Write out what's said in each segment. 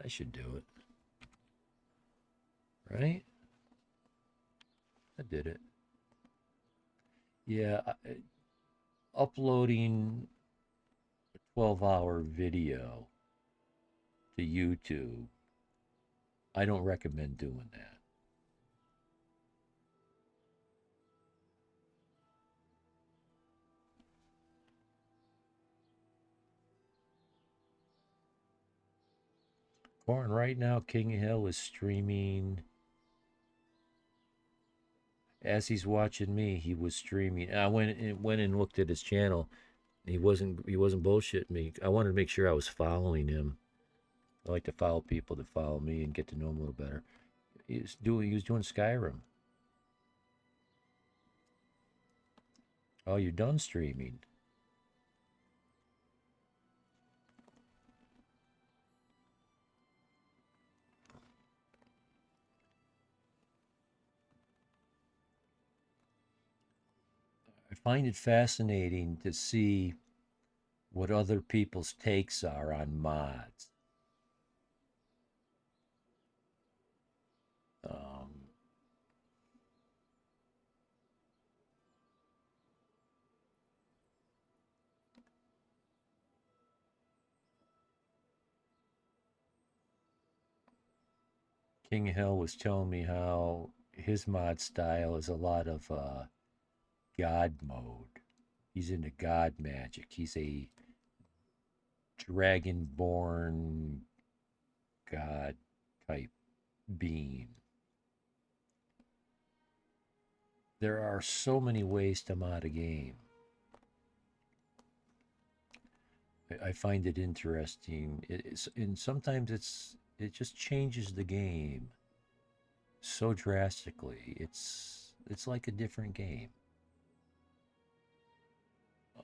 That should do it. Right? I did it. Yeah, uploading a 12-hour video to YouTube, I don't recommend doing that. Corn, right now, King Hill is streaming. As he's watching me, he was streaming. I went and looked at his channel. He wasn't bullshitting me. I wanted to make sure I was following him. I like to follow people that follow me and get to know them a little better. He was doing Skyrim. Oh, you're done streaming. I find it fascinating to see what other people's takes are on mods. Um, King Hill was telling me how his mod style is a lot of God mode. He's into God magic. He's a dragonborn God type being. There are so many ways to mod a game. I find it interesting. And sometimes it just changes the game so drastically. It's like a different game.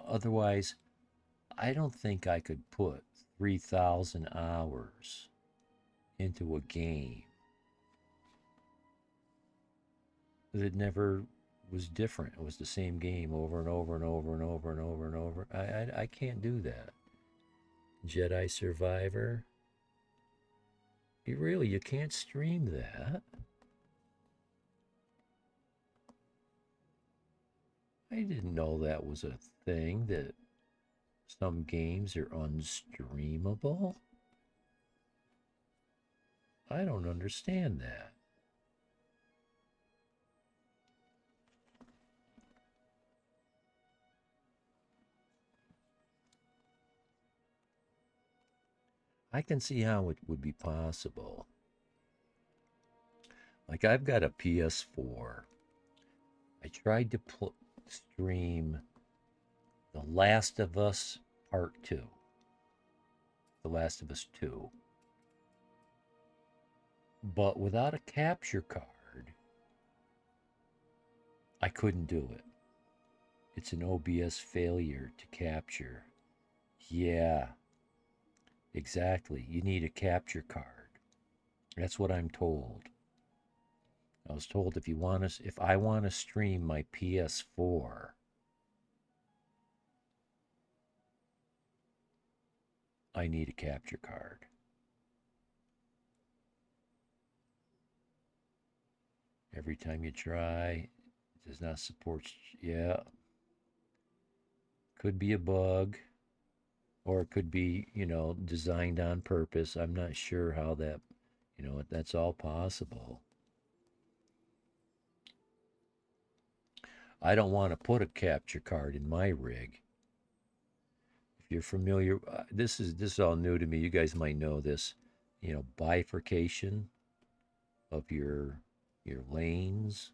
Otherwise, I don't think I could put 3,000 hours into a game that never was different. It was the same game over and over and over and over and over and over. I can't do that. Jedi Survivor. You can't stream that. I didn't know that was a thing, that some games are unstreamable. I don't understand that. I can see how it would be possible. Like, I've got a PS4. I tried to stream The Last of Us Part 2. The Last of Us 2. But without a capture card, I couldn't do it. It's an OBS failure to capture. Yeah, exactly. You need a capture card. That's what I'm told. I was told if I want to stream my PS4, I need a capture card. Every time you try, it does not support. Yeah, could be a bug, or it could be, designed on purpose. I'm not sure how that, that's all possible. I don't want to put a capture card in my rig. If you're familiar, this is all new to me. You guys might know this. Bifurcation of your lanes.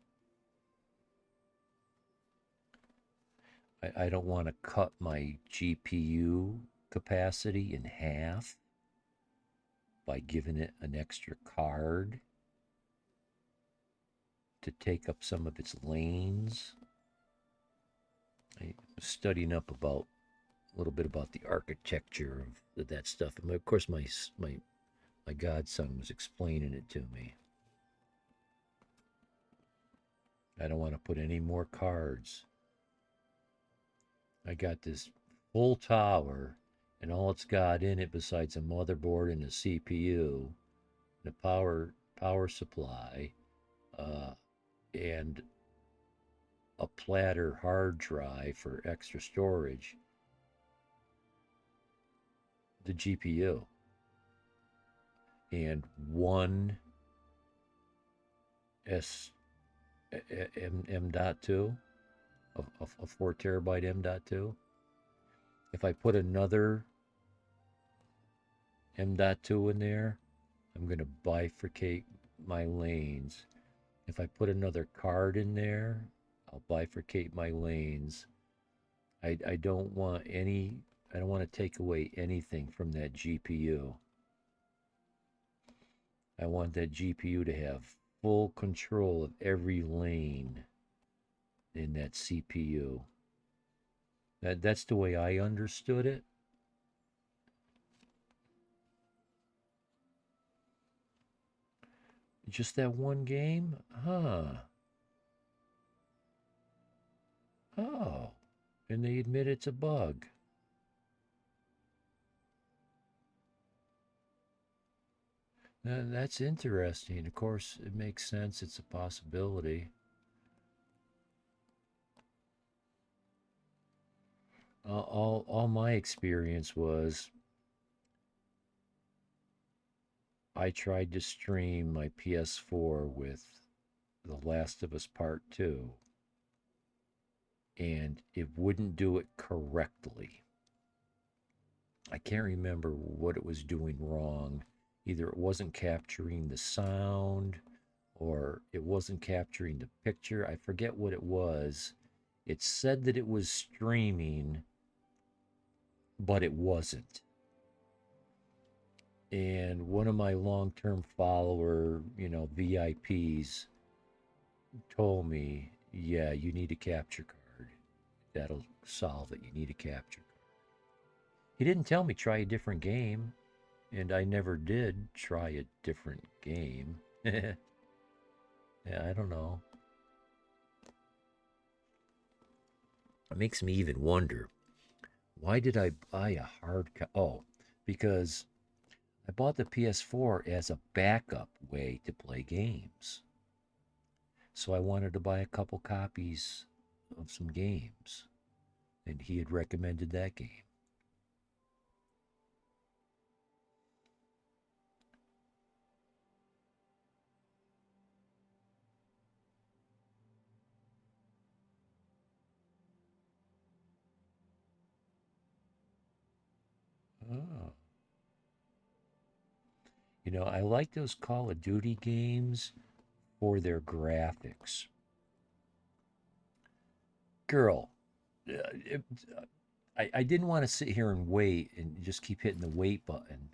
I don't want to cut my GPU capacity in half by giving it an extra card to take up some of its lanes. I was studying up about a little bit about the architecture of that stuff. And of course, my godson was explaining it to me. I don't want to put any more cards. I got this full tower, and all it's got in it besides a motherboard and a CPU, and a power supply, uh, and a platter hard drive for extra storage, the GPU, and one S M.2, a 4 terabyte M.2. If I put another M.2 in there, I'm going to bifurcate my lanes. If I put another card in there, I'll bifurcate my lanes. I don't want to take away anything from that GPU. I want that GPU to have full control of every lane in that CPU. That's the way I understood it. Just that one game? Huh. Oh. And they admit it's a bug. That's interesting. Of course, it makes sense. It's a possibility. All my experience was I tried to stream my PS4 with The Last of Us Part 2, and it wouldn't do it correctly. I can't remember what it was doing wrong. Either it wasn't capturing the sound or it wasn't capturing the picture. I forget what it was. It said that it was streaming, but it wasn't. And one of my long-term follower, VIPs told me, yeah, you need a capture card. That'll solve it. You need a capture card. He didn't tell me try a different game, and I never did try a different game. Yeah, I don't know. It makes me even wonder, why did I buy a hard copy? Oh, because I bought the PS4 as a backup way to play games. So I wanted to buy a couple copies of some games, and he had recommended that game. Oh. I like those Call of Duty games for their graphics. Girl, it, I didn't want to sit here and wait and just keep hitting the wait button.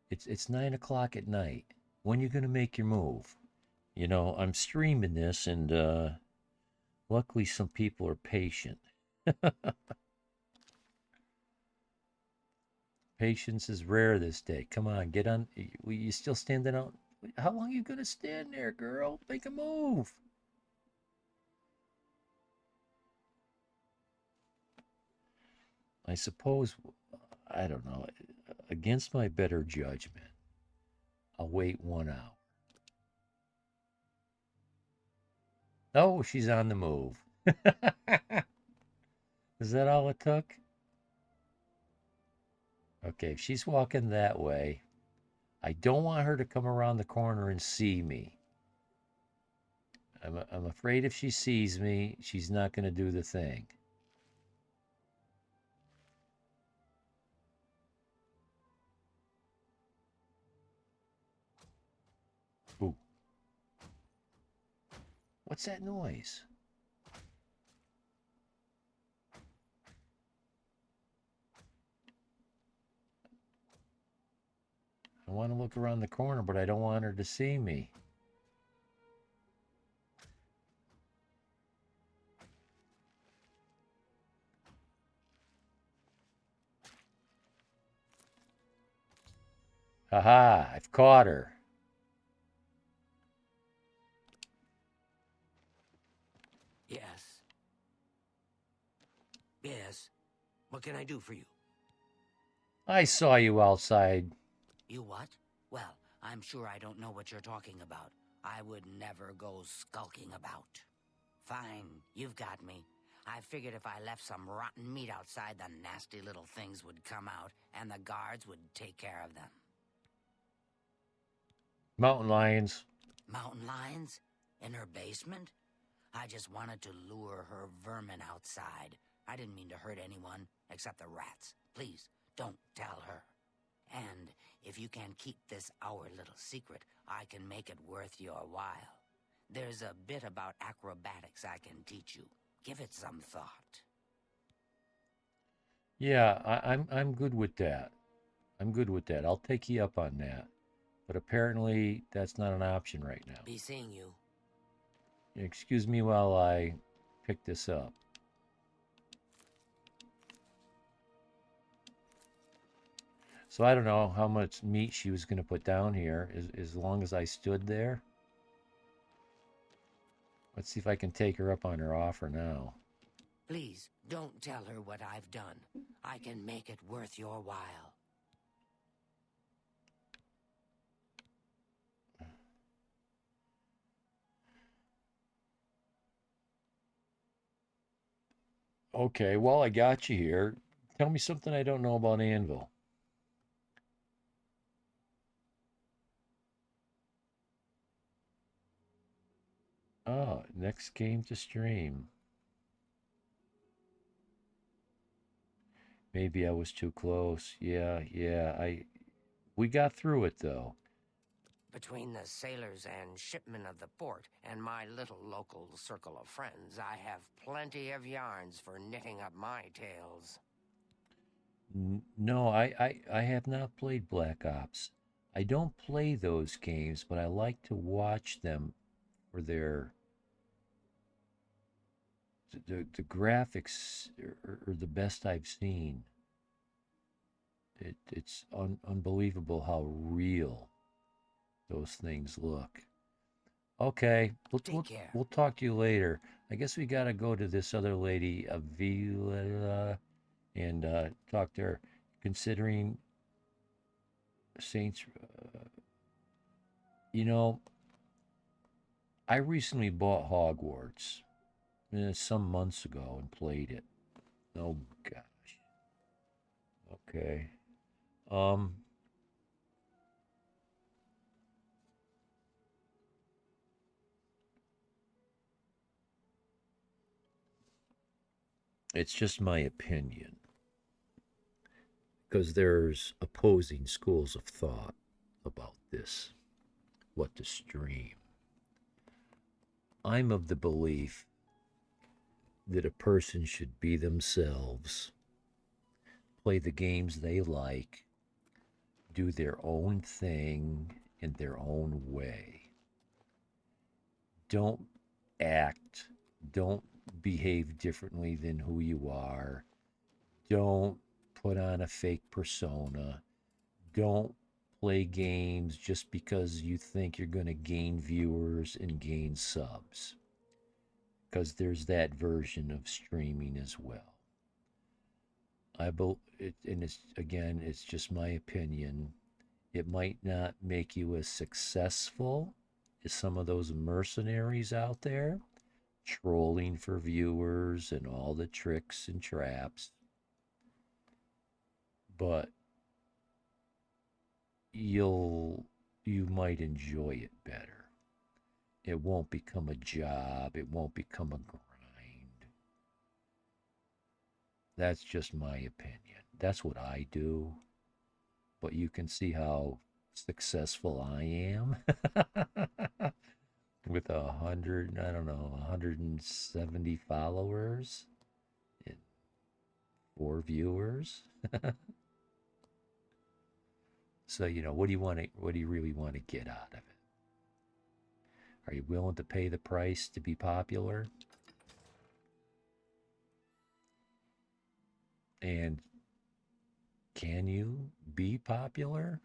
It's 9 o'clock at night. When you gonna make your move? I'm streaming this, and luckily some people are patient. Patience is rare this day. Come on, get on. You still standing out? How long are you gonna stand there, girl? Make a move. I suppose, I don't know, against my better judgment, I'll wait 1 hour. Oh, she's on the move. Is that all it took? Okay, if she's walking that way, I don't want her to come around the corner and see me. I'm afraid if she sees me, she's not going to do the thing. Ooh. What's that noise? I want to look around the corner, but I don't want her to see me. Haha, I've caught her. Yes. Yes. What can I do for you? I saw you outside. You what? Well, I'm sure I don't know what you're talking about. I would never go skulking about. Fine, you've got me. I figured if I left some rotten meat outside, the nasty little things would come out, and the guards would take care of them. Mountain lions. Mountain lions? In her basement? I just wanted to lure her vermin outside. I didn't mean to hurt anyone, except the rats. Please, don't tell her. And if you can keep this our little secret, I can make it worth your while. There's a bit about acrobatics I can teach you. Give it some thought. Yeah, I'm good with that. I'm good with that. I'll take you up on that. But apparently that's not an option right now. Be seeing you. Excuse me while I pick this up. So I don't know how much meat she was going to put down here as long as I stood there. Let's see if I can take her up on her offer now. Please, don't tell her what I've done. I can make it worth your while. Okay, well, I got you here. Tell me something I don't know about Anvil. Oh, next game to stream. Maybe I was too close. Yeah. We got through it though. Between the sailors and shipmen of the port and my little local circle of friends, I have plenty of yarns for knitting up my tales. No, I have not played Black Ops. I don't play those games, but I like to watch them for the graphics are the best I've seen. It's unbelievable how real those things look. Okay, Take care. we'll talk to you later. I guess we gotta go to this other lady, Avila, and talk to her. Considering Saints, you know, I recently bought Hogwarts some months ago and played it. Oh gosh. Okay. Um, it's just my opinion because there's opposing schools of thought about this, what to stream. I'm of the belief that a person should be themselves, play the games they like, do their own thing in their own way. Don't act, don't behave differently than who you are. Don't put on a fake persona. Don't play games just because you think you're going to gain viewers and gain subs. Because there's that version of streaming as well. And it's again, it's just my opinion. It might not make you as successful as some of those mercenaries out there, trolling for viewers and all the tricks and traps, but you might enjoy it better. It won't become a job, it won't become a grind. That's just my opinion. That's what I do, but you can see how successful I am with 100, I don't know, 170 followers and 4 viewers. So, what do you really want to get out of it? Are you willing to pay the price to be popular? And can you be popular?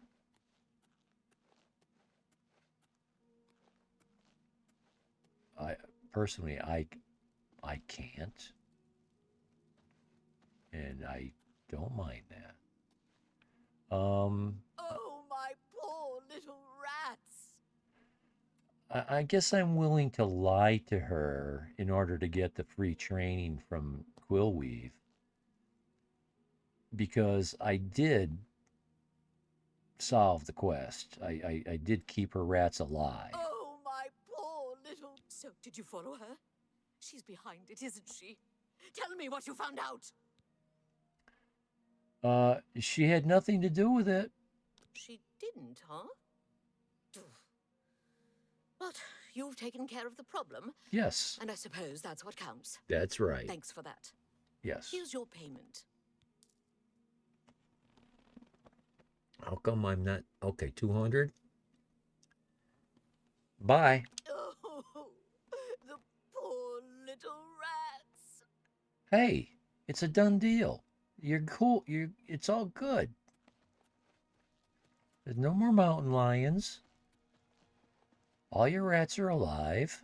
I personally, I can't, and I don't mind that. Oh, my poor little rats. I guess I'm willing to lie to her in order to get the free training from Quillweave because I did solve the quest. I did keep her rats alive. Oh, my poor little... So, did you follow her? She's behind it, isn't she? Tell me what you found out. She had nothing to do with it. She didn't, huh? But you've taken care of the problem, Yes, and I suppose that's what counts. that's right. Thanks for that. Yes. Here's your payment. How come I'm not? Okay, 200. Bye. Oh, the poor little rats. Hey, it's a done deal. You're cool. It's all good. There's no more mountain lions. All your rats are alive.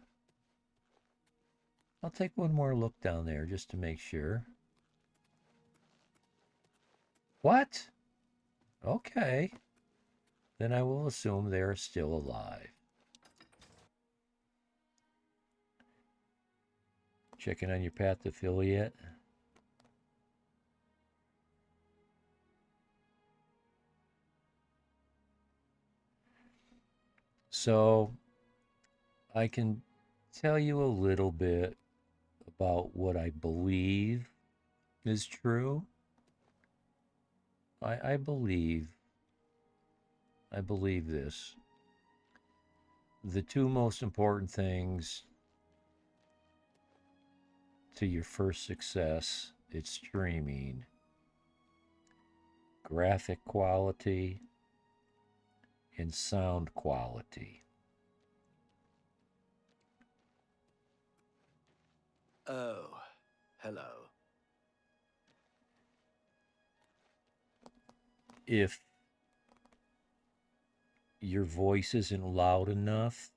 I'll take one more look down there just to make sure. What? Okay. Then I will assume they're still alive. Checking on your path affiliate. So I can tell you a little bit about what I believe is true. I believe this. The two most important things to your first success, it's streaming, graphic quality and sound quality. Oh, hello. If your voice isn't loud enough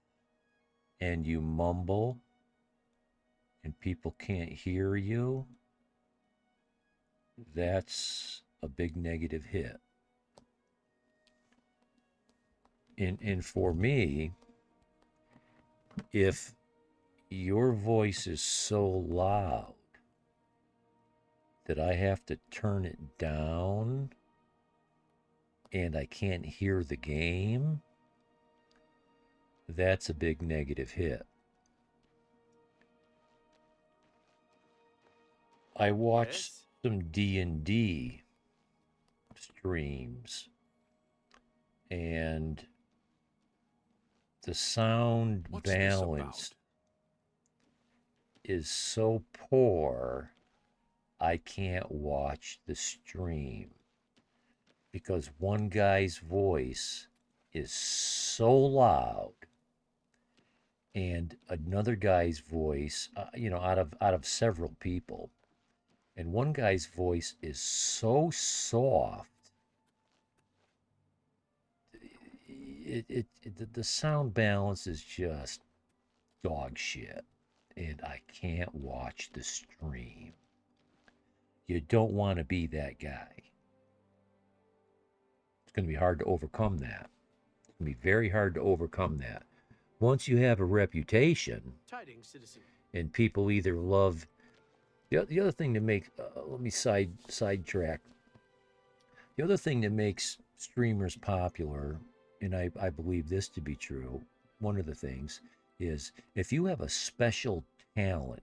and you mumble and people can't hear you, that's a big negative hit. And for me, if your voice is so loud that I have to turn it down and I can't hear the game, that's a big negative hit. I watched some D&D streams and the sound balance is so poor I can't watch the stream because one guy's voice is so loud and another guy's voice, out of several people, and one guy's voice is so soft. The sound balance is just dog shit, and I can't watch the stream. You don't want to be that guy. It's going to be hard to overcome that. It's going to be very hard to overcome that. Once you have a reputation, and people either love the other thing that makes let me sidetrack. The other thing that makes streamers popular, and I believe this to be true, one of the things is if you have a special talent,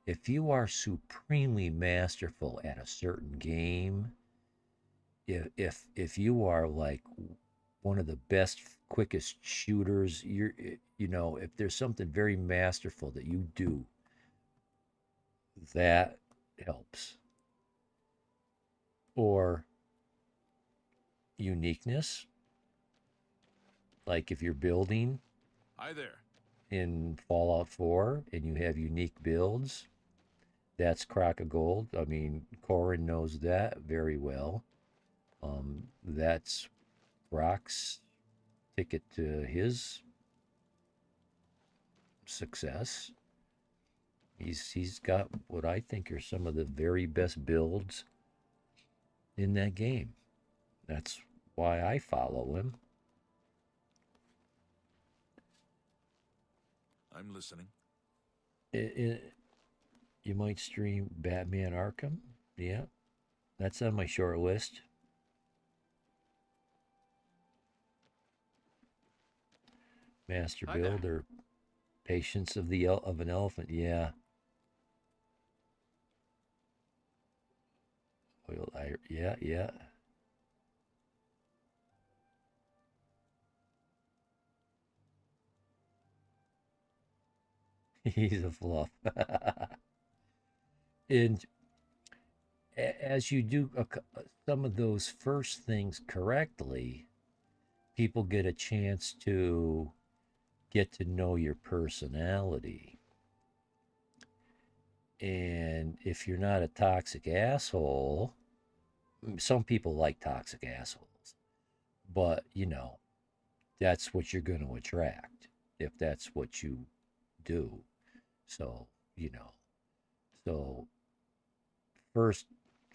if you are supremely masterful at a certain game, if you are like one of the best, quickest shooters, if there's something very masterful that you do, that helps. Or uniqueness, like if you're building Hi there. in Fallout 4 and you have unique builds, that's crock of gold. I mean, Corin knows that very well. That's Brock's ticket to his success. He's got what I think are some of the very best builds in that game. That's why I follow him. I'm listening. You might stream Batman Arkham. Yeah, that's on my short list. Master Hi there. Builder, Patience of of an Elephant. Yeah. Well, yeah, yeah. He's a fluff. And as you do some of those first things correctly, people get a chance to get to know your personality. And if you're not a toxic asshole, some people like toxic assholes, but that's what you're going to attract if that's what you do. So, so first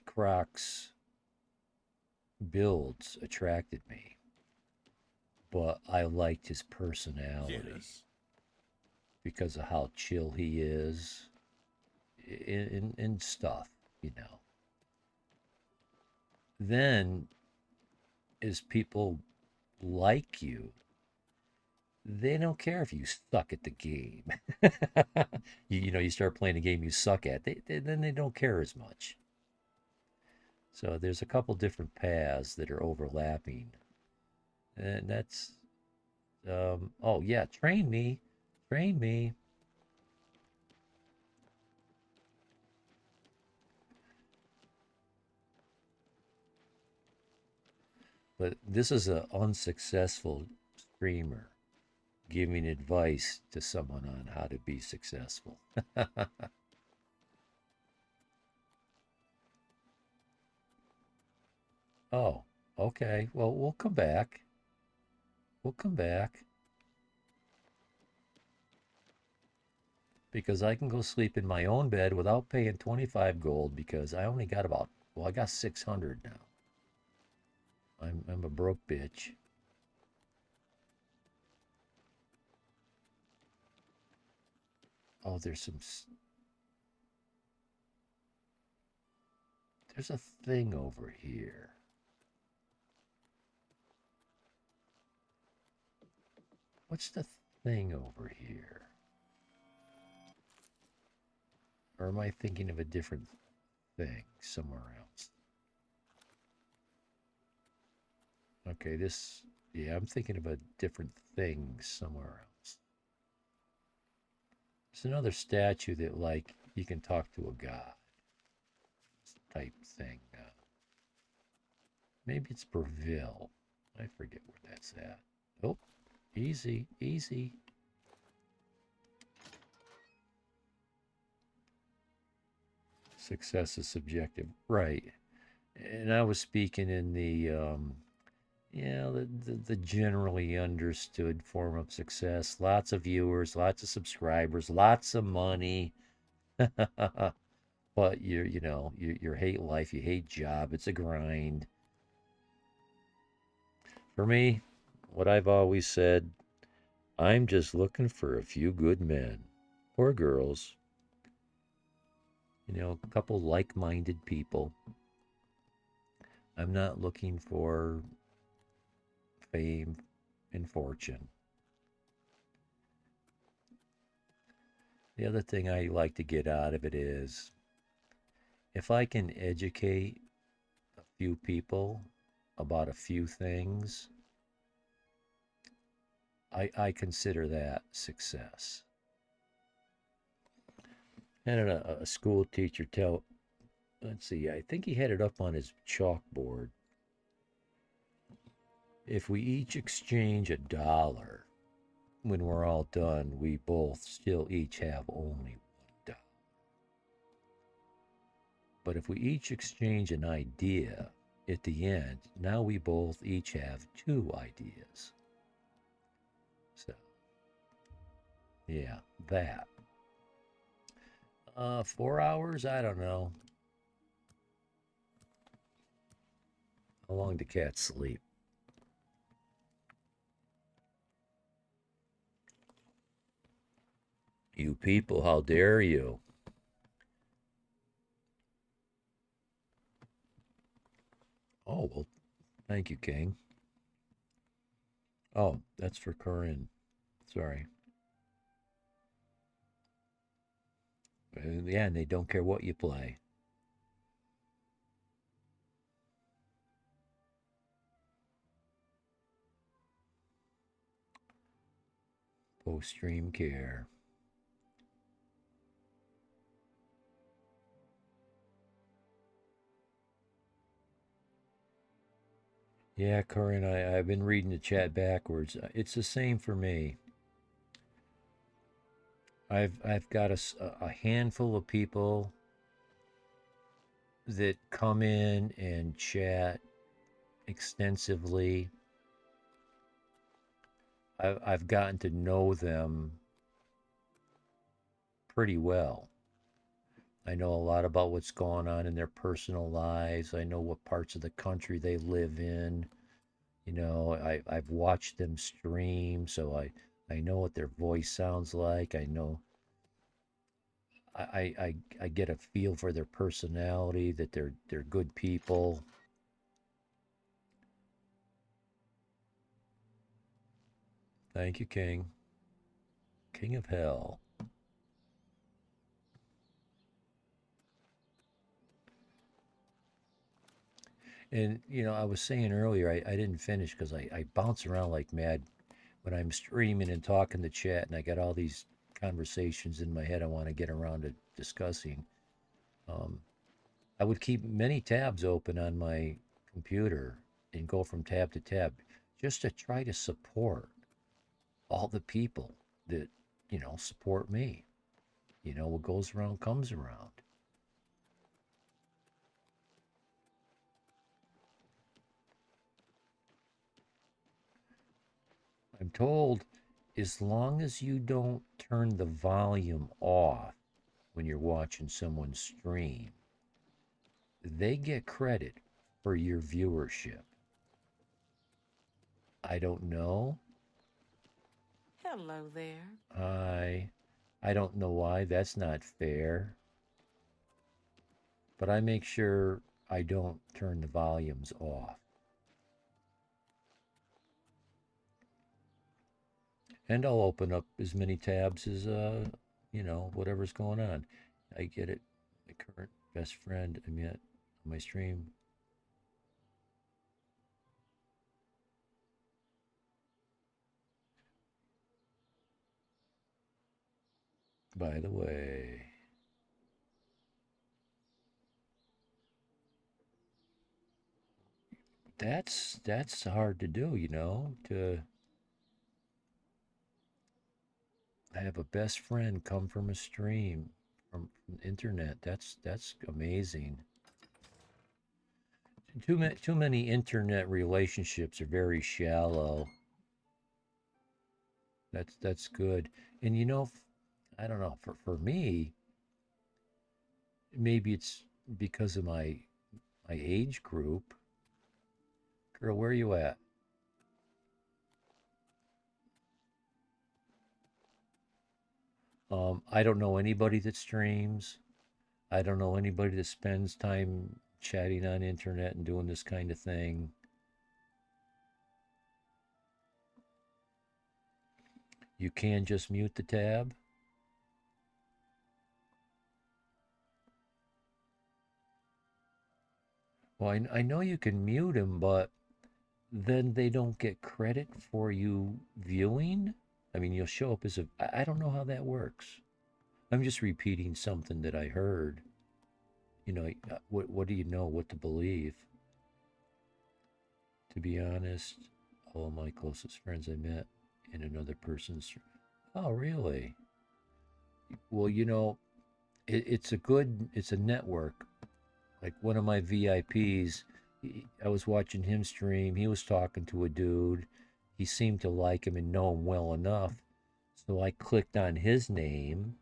Croc's builds attracted me, but I liked his personality Yes. because of how chill he is in stuff. Then, as people like you, they don't care if you suck at the game. You start playing a game you suck at, then they don't care as much. So there's a couple different paths that are overlapping, and that's oh yeah, train me. But this is an unsuccessful streamer giving advice to someone on how to be successful. Oh, okay. Well, we'll come back. We'll come back because I can go sleep in my own bed without paying 25 gold because I only got I got 600 now. I'm a broke bitch. Oh, there's a thing over here. What's the thing over here? Or am I thinking of a different thing somewhere else? Okay, yeah, I'm thinking of a different thing somewhere else. There's another statue that, like, you can talk to a god type thing. Maybe it's Breville. I forget where that's at. Oh, easy, easy. Success is subjective. Right. And I was speaking in the generally understood form of success. Lots of viewers, lots of subscribers, lots of money. But you hate life, you hate job, it's a grind. For me, what I've always said, I'm just looking for a few good men or girls, a couple like-minded people. I'm not looking for fame and fortune. The other thing I like to get out of it is if I can educate a few people about a few things, I consider that success. I had a school teacher let's see, I think he had it up on his chalkboard. If we each exchange $1, when we're all done, we both still each have only $1. But if we each exchange an idea at the end, now we both each have 2 ideas. So, yeah, that. 4 hours? I don't know. How long do cats sleep? You people, how dare you? Oh, well, thank you, King. Oh, that's for Corinne. Sorry. Yeah, and they don't care what you play. Post-stream care. Yeah, Corinne, I've been reading the chat backwards. It's the same for me. I've got a handful of people that come in and chat extensively. I've gotten to know them pretty well. I know a lot about what's going on in their personal lives. I know what parts of the country they live in. You know, I've watched them stream, so I know what their voice sounds like. I know I get a feel for their personality, that they're good people. Thank you, King. King of Hell. And, you know, I was saying earlier, I didn't finish because I bounce around like mad when I'm streaming and talking to chat, and I got all these conversations in my head I want to get around to discussing. Um, I would keep many tabs open on my computer and go from tab to tab just to try to support all the people that, you know, support me. You know, what goes around comes around. I'm told as long as you don't turn the volume off when you're watching someone stream, they get credit for your viewership. I don't know. Hello there. I don't know why. That's not fair. But I make sure I don't turn the volumes off. And I'll open up as many tabs as you know, whatever's going on. I get it. My current best friend I met on my stream. By the way, that's hard to do, you know, to have a best friend come from a stream from the internet. That's amazing. Too many internet relationships are very shallow. That's good. And you know, I don't know, for me, maybe it's because of my age group. Girl, where are you at? I don't know anybody that streams. I don't know anybody that spends time chatting on internet and doing this kind of thing. You can just mute the tab. Well, I know you can mute them, but then they don't get credit for you viewing. I mean, you'll show up as a. I don't know how that works. I'm just repeating something that I heard. You know, what do you know what to believe? To be honest, all of my closest friends I met in another person's. Oh, really? Well, you know, it's a network. Like one of my VIPs, I was watching him stream. He was talking to a dude. He seemed to like him and know him well enough. So I clicked on his name.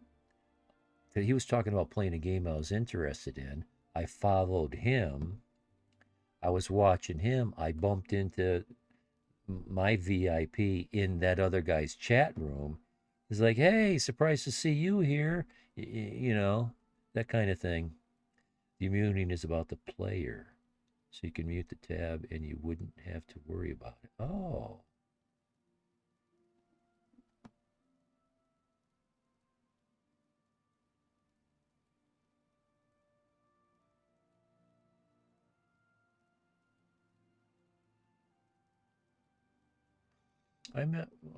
He was talking about playing a game I was interested in. I followed him. I was watching him. I bumped into my VIP in that other guy's chat room. He's like, "Hey, surprised to see you here." You know, that kind of thing. The muting is about the player. So you can mute the tab and you wouldn't have to worry about it. Oh.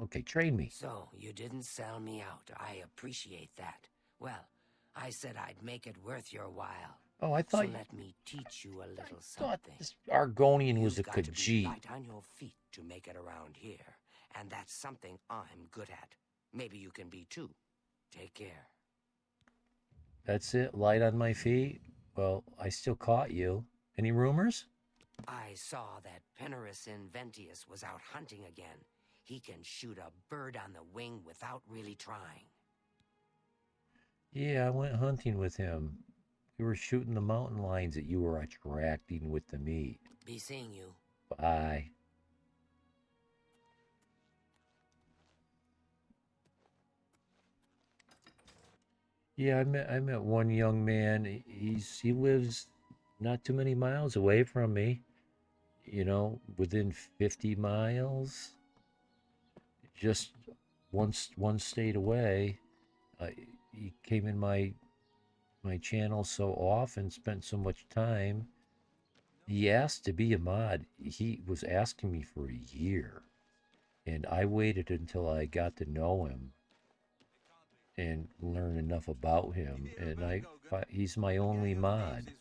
Okay, train me. So, you didn't sell me out. I appreciate that. Well, I said I'd make it worth your while. Oh, I So thought let me teach you a little thought something. this Argonian was a You've got to be Khajiit. light on your feet to make it around here, and that's something I'm good at. Maybe you can be too. Take care. That's it? Light on my feet? Well, I still caught you. Any rumors? I saw that Penarus Inventius was out hunting again. He can shoot a bird on the wing without really trying. Yeah, I went hunting with him. We were shooting the mountain lions that you were attracting with the meat. Be seeing you. Bye. Yeah, I met one young man. He lives not too many miles away from me. You know, within 50 miles. Just one state away. He came in my channel so often, spent so much time. He asked to be a mod. He was asking me for a year, and I waited until I got to know him and learn enough about him. And he's my only mod.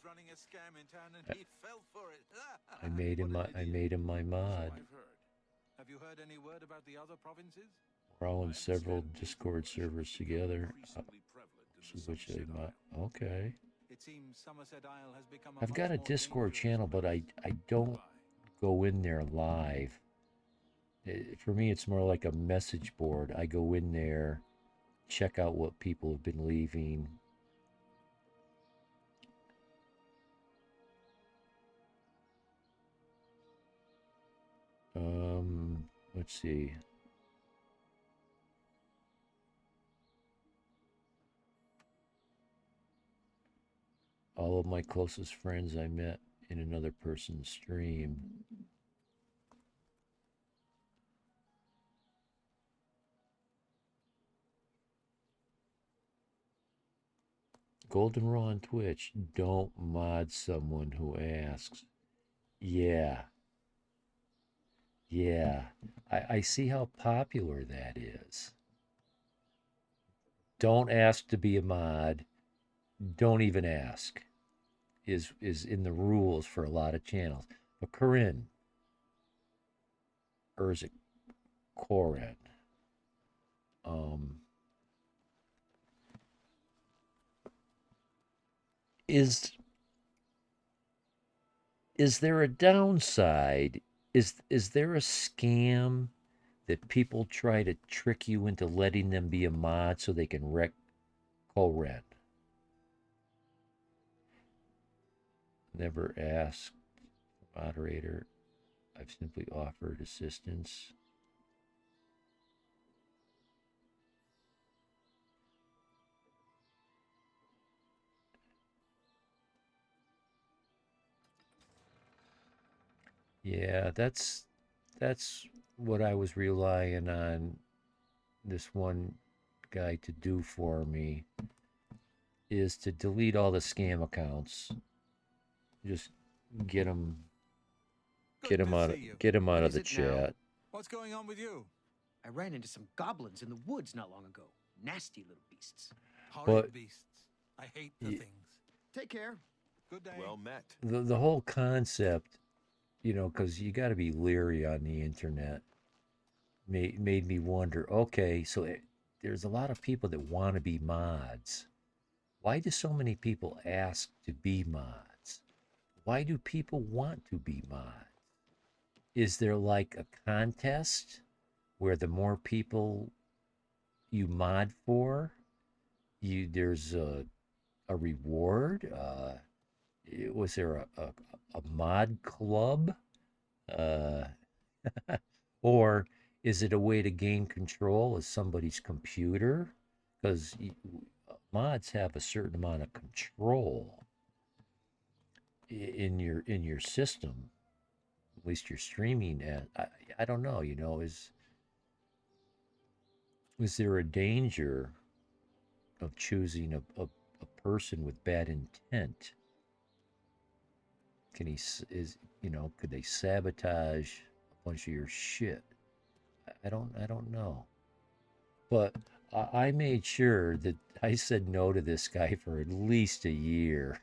I made him my mod. Have you heard any word about the other provinces? We're all in several Discord servers together. Which I mod. Okay. It seems Somerset Isle has become I've got a Discord channel, but I don't go in there live. For me, it's more like a message board. I go in there, check out what people have been leaving. Let's see. All of my closest friends I met in another person's stream. Golden Raw on Twitch. Don't mod someone who asks. Yeah. Yeah. I see how popular that is. Don't ask to be a mod. Don't even ask. Is in the rules for a lot of channels. But Corinne, or is it Corin? Is there a downside? Is there a scam that people try to trick you into letting them be a mod so they can wreck Corin? Never asked moderator. I've simply offered assistance. Yeah, that's what I was relying on this one guy to do for me, is to delete all the scam accounts. Just get them out of the chat. What's going on with you? I ran into some goblins in the woods not long ago. Nasty little beasts. Horrid beasts. I hate the things. Take care. Good day. Well met. The whole concept, you know, because you got to be leery on the internet, made me wonder, okay, so there's a lot of people that want to be mods. Why do so many people ask to be mods? Why do people want to be mods? Is there like a contest where the more people you mod for, there's a reward? Was there a mod club? Uh, or is it a way to gain control of somebody's computer? Because mods have a certain amount of control in your system. At least you're streaming at. I don't know. Is there a danger of choosing a person with bad intent? Could they sabotage a bunch of your shit? I don't know. But I made sure that I said no to this guy for at least a year.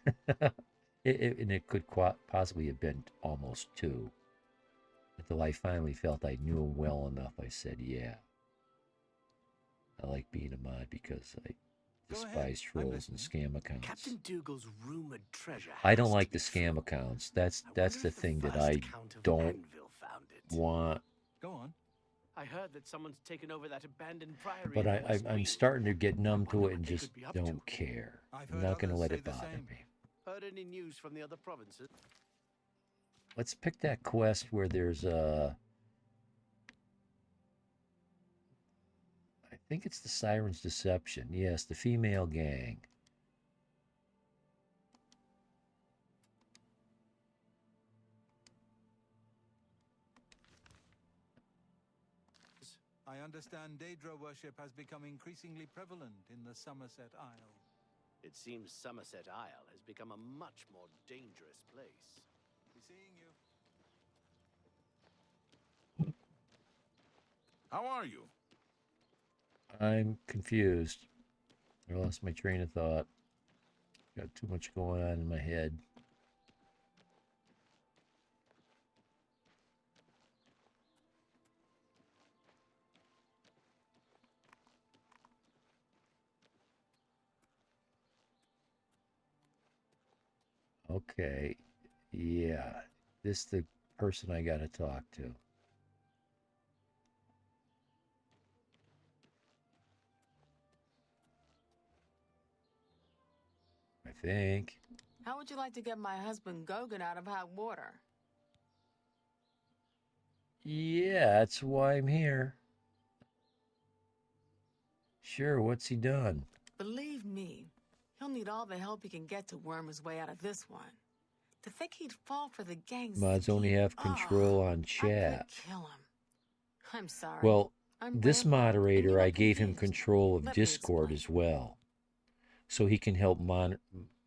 And it could possibly have been almost two. Until I finally felt I knew him well enough, I said, yeah. I like being a mod because I despise trolls and scam accounts. Captain Dougal's rumored treasure. I don't like the scam accounts. That's the thing that I don't want. Go on. I heard that someone's taken over that abandoned priory. But in West I'm Green. starting to get numb I to wonder it what and they just could be up don't to. care. I've I'm heard not going to others let say it the bother same. me. Heard any news from the other provinces? Let's pick that quest where there's I think it's the Siren's Deception. Yes, the female gang. I understand Daedra worship has become increasingly prevalent in the Somerset Isle. It seems Somerset Isle has become a much more dangerous place. Be seeing you. How are you? I'm confused. I lost my train of thought. Got too much going on in my head. Okay. Yeah. This is the person I got to talk to. I think. How would you like to get my husband Gogan out of hot water? Yeah, that's why I'm here. Sure, what's he done? Believe me, he'll need all the help he can get to worm his way out of this one. To think he'd fall for the gang's Mods only scheme. have control on I could chat. kill him. I'm sorry. Well, I'm this Rambo, and moderator, you're I gave him confused. control of Let me Discord explain. as well. So he can help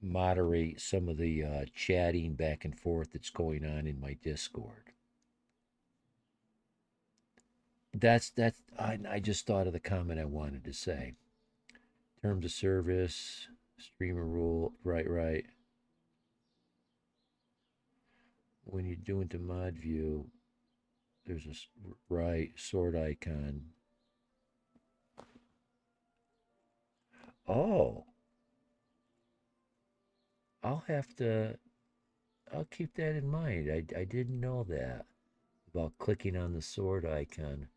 moderate some of the chatting back and forth that's going on in my Discord. I just thought of the comment I wanted to say. Terms of service, streamer rule, right. When you do into mod view, there's a sword icon. Oh. I'll keep that in mind. I didn't know that about clicking on the sword icon.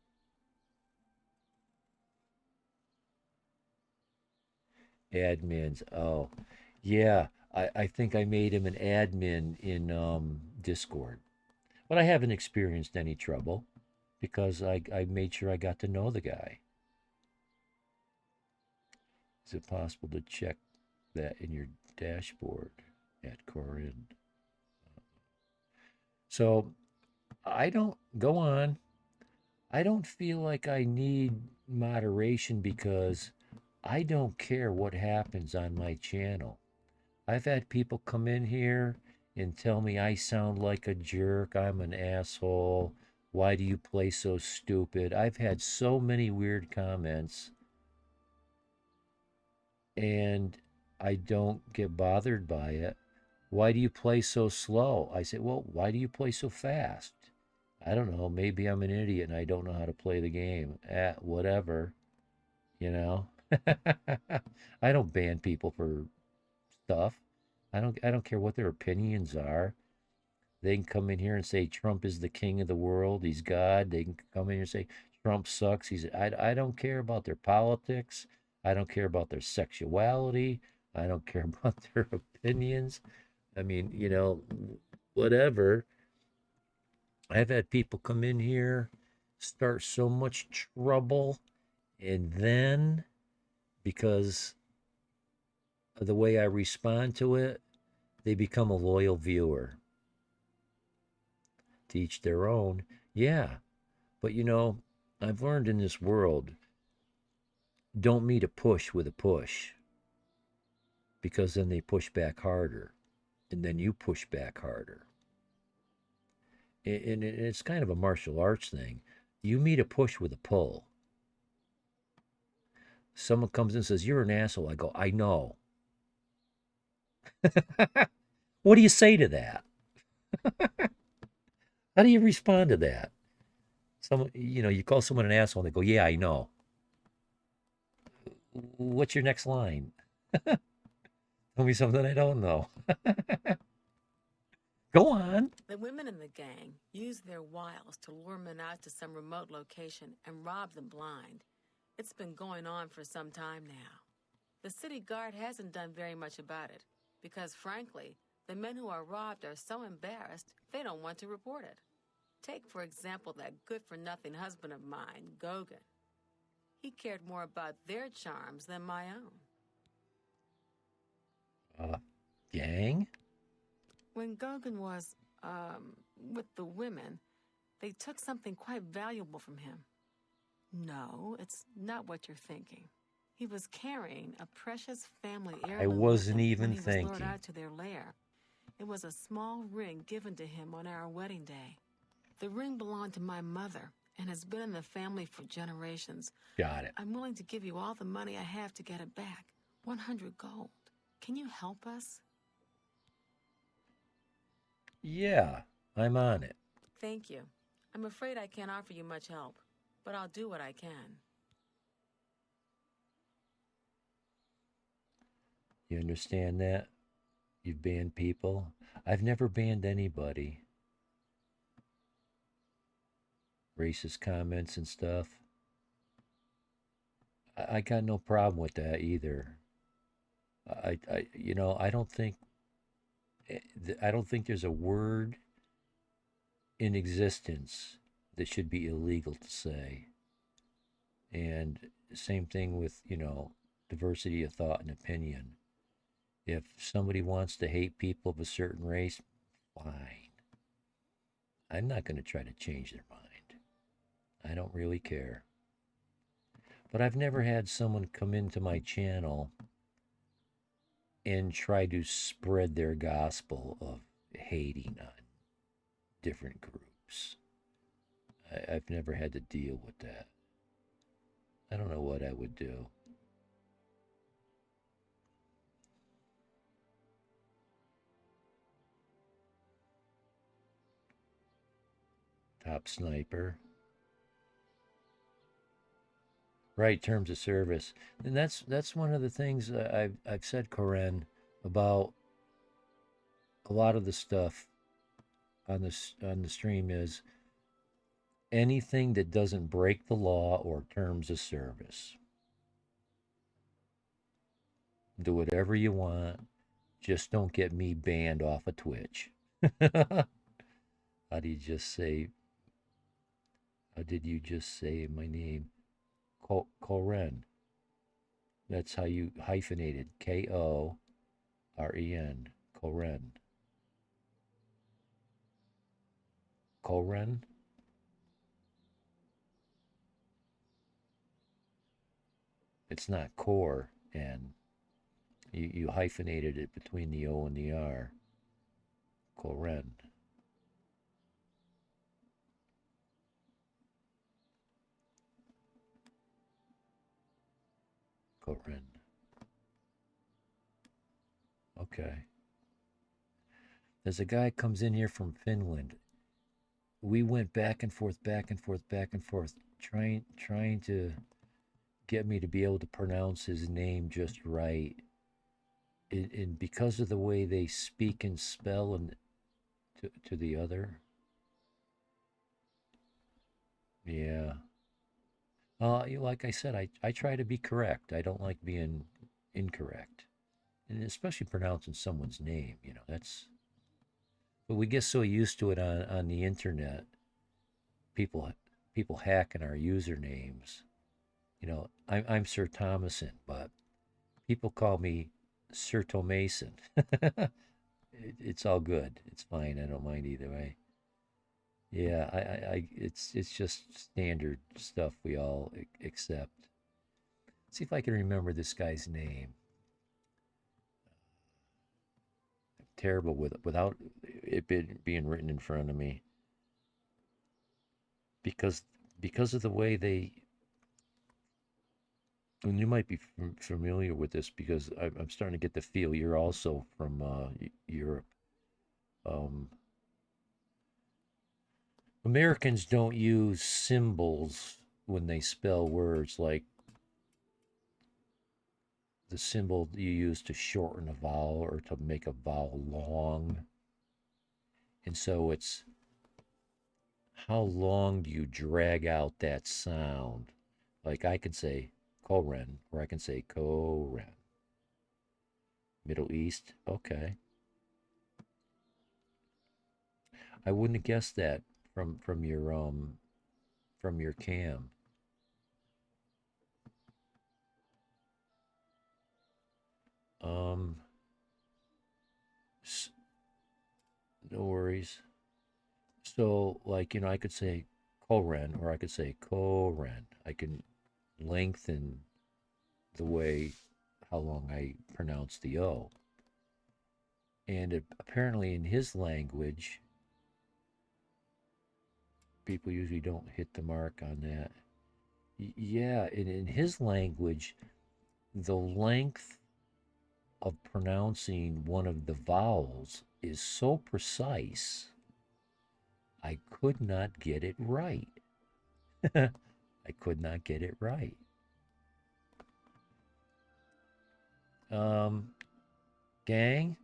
Admins. Oh, yeah. I think I made him an admin in Discord. But I haven't experienced any trouble because I made sure I got to know the guy. Is it possible to check that in your dashboard at Corinne? So I don't go on. I don't feel like I need moderation because I don't care what happens on my channel. I've had people come in here and tell me I sound like a jerk, I'm an asshole, why do you play so stupid? I've had so many weird comments and I don't get bothered by it. Why do you play so slow? I say, well, why do you play so fast? I don't know, maybe I'm an idiot and I don't know how to play the game. Whatever, you know? I don't ban people for stuff. I don't care what their opinions are. They can come in here and say Trump is the king of the world, he's God. They can come in here and say Trump sucks. I don't care about their politics. I don't care about their sexuality. I don't care about their opinions. I mean, whatever. I've had people come in here, start so much trouble, and then because of the way I respond to it, they become a loyal viewer. To each their own. Yeah, but I've learned in this world, don't meet a push with a push, because then they push back harder, and then you push back harder. And it's kind of a martial arts thing. You meet a push with a pull. Someone comes in and says, "You're an asshole." I go, "I know." What do you say to that? How do you respond to that? Someone, you call someone an asshole and they go, "Yeah, I know." What's your next line? Tell me something I don't know. Go on. The women in the gang use their wiles to lure men out to some remote location and rob them blind. It's been going on for some time now. The city guard hasn't done very much about it because, frankly, the men who are robbed are so embarrassed they don't want to report it. Take, for example, that good-for-nothing husband of mine, Gogan. He cared more about their charms than my own. Gang? When Gogan was, with the women, they took something quite valuable from him. No, it's not what you're thinking. He was carrying a precious family heirloom. I wasn't with him even when he was lured thinking. out to their lair. It was a small ring given to him on our wedding day. The ring belonged to my mother and has been in the family for generations. Got it. I'm willing to give you all the money I have to get it back. 100 gold. Can you help us? Yeah, I'm on it. Thank you. I'm afraid I can't offer you much help, but I'll do what I can. You understand that? You've banned people. I've never banned anybody. Racist comments and stuff. I got no problem with that either. I don't think there's a word in existence that should be illegal to say. And same thing with, diversity of thought and opinion. If somebody wants to hate people of a certain race, fine. I'm not going to try to change their mind. I don't really care. But I've never had someone come into my channel and try to spread their gospel of hating on different groups. I've never had to deal with that. I don't know what I would do. Top sniper. Right, terms of service. And that's one of the things I've said, Corinne, about a lot of the stuff on the stream is anything that doesn't break the law or terms of service. Do whatever you want. Just don't get me banned off of Twitch. How do you just say? How did you just say my name? Koren. That's how you hyphenated. Koren. Koren. Koren. It's not core N. You hyphenated it between the O and the R. Koren. Koren. Okay. There's a guy comes in here from Finland. We went back and forth, trying to get me to be able to pronounce his name just right. And because of the way they speak and spell and to the other. Yeah. Like I said, I try to be correct. I don't like being incorrect. and especially pronouncing someone's name, you know, that's, but we get so used to it on the internet, people people hacking our usernames. You know, I'm Sir Thomason, but people call me sirtomasin. It's all good. It's fine. I don't mind either way. Yeah, it's just standard stuff we all accept. See if I can remember this guy's name. I'm terrible without it being written in front of me, because of the way they. And you might be familiar with this because I'm starting to get the feel you're also from Europe. Um, Americans don't use symbols when they spell words, like the symbol you use to shorten a vowel or to make a vowel long. And so it's how long do you drag out that sound? Like I can say Koren, or I can say Koren. Middle East, okay. I wouldn't have guessed that from your cam. Um, no worries. So, like, you know, I could say Koren or I could say Koren. I can lengthen the way how long I pronounce the O. And apparently, in his language, people usually don't hit the mark on that. Yeah, in his language, the length of pronouncing one of the vowels is so precise, I could not get it right. I could not get it right. Gang?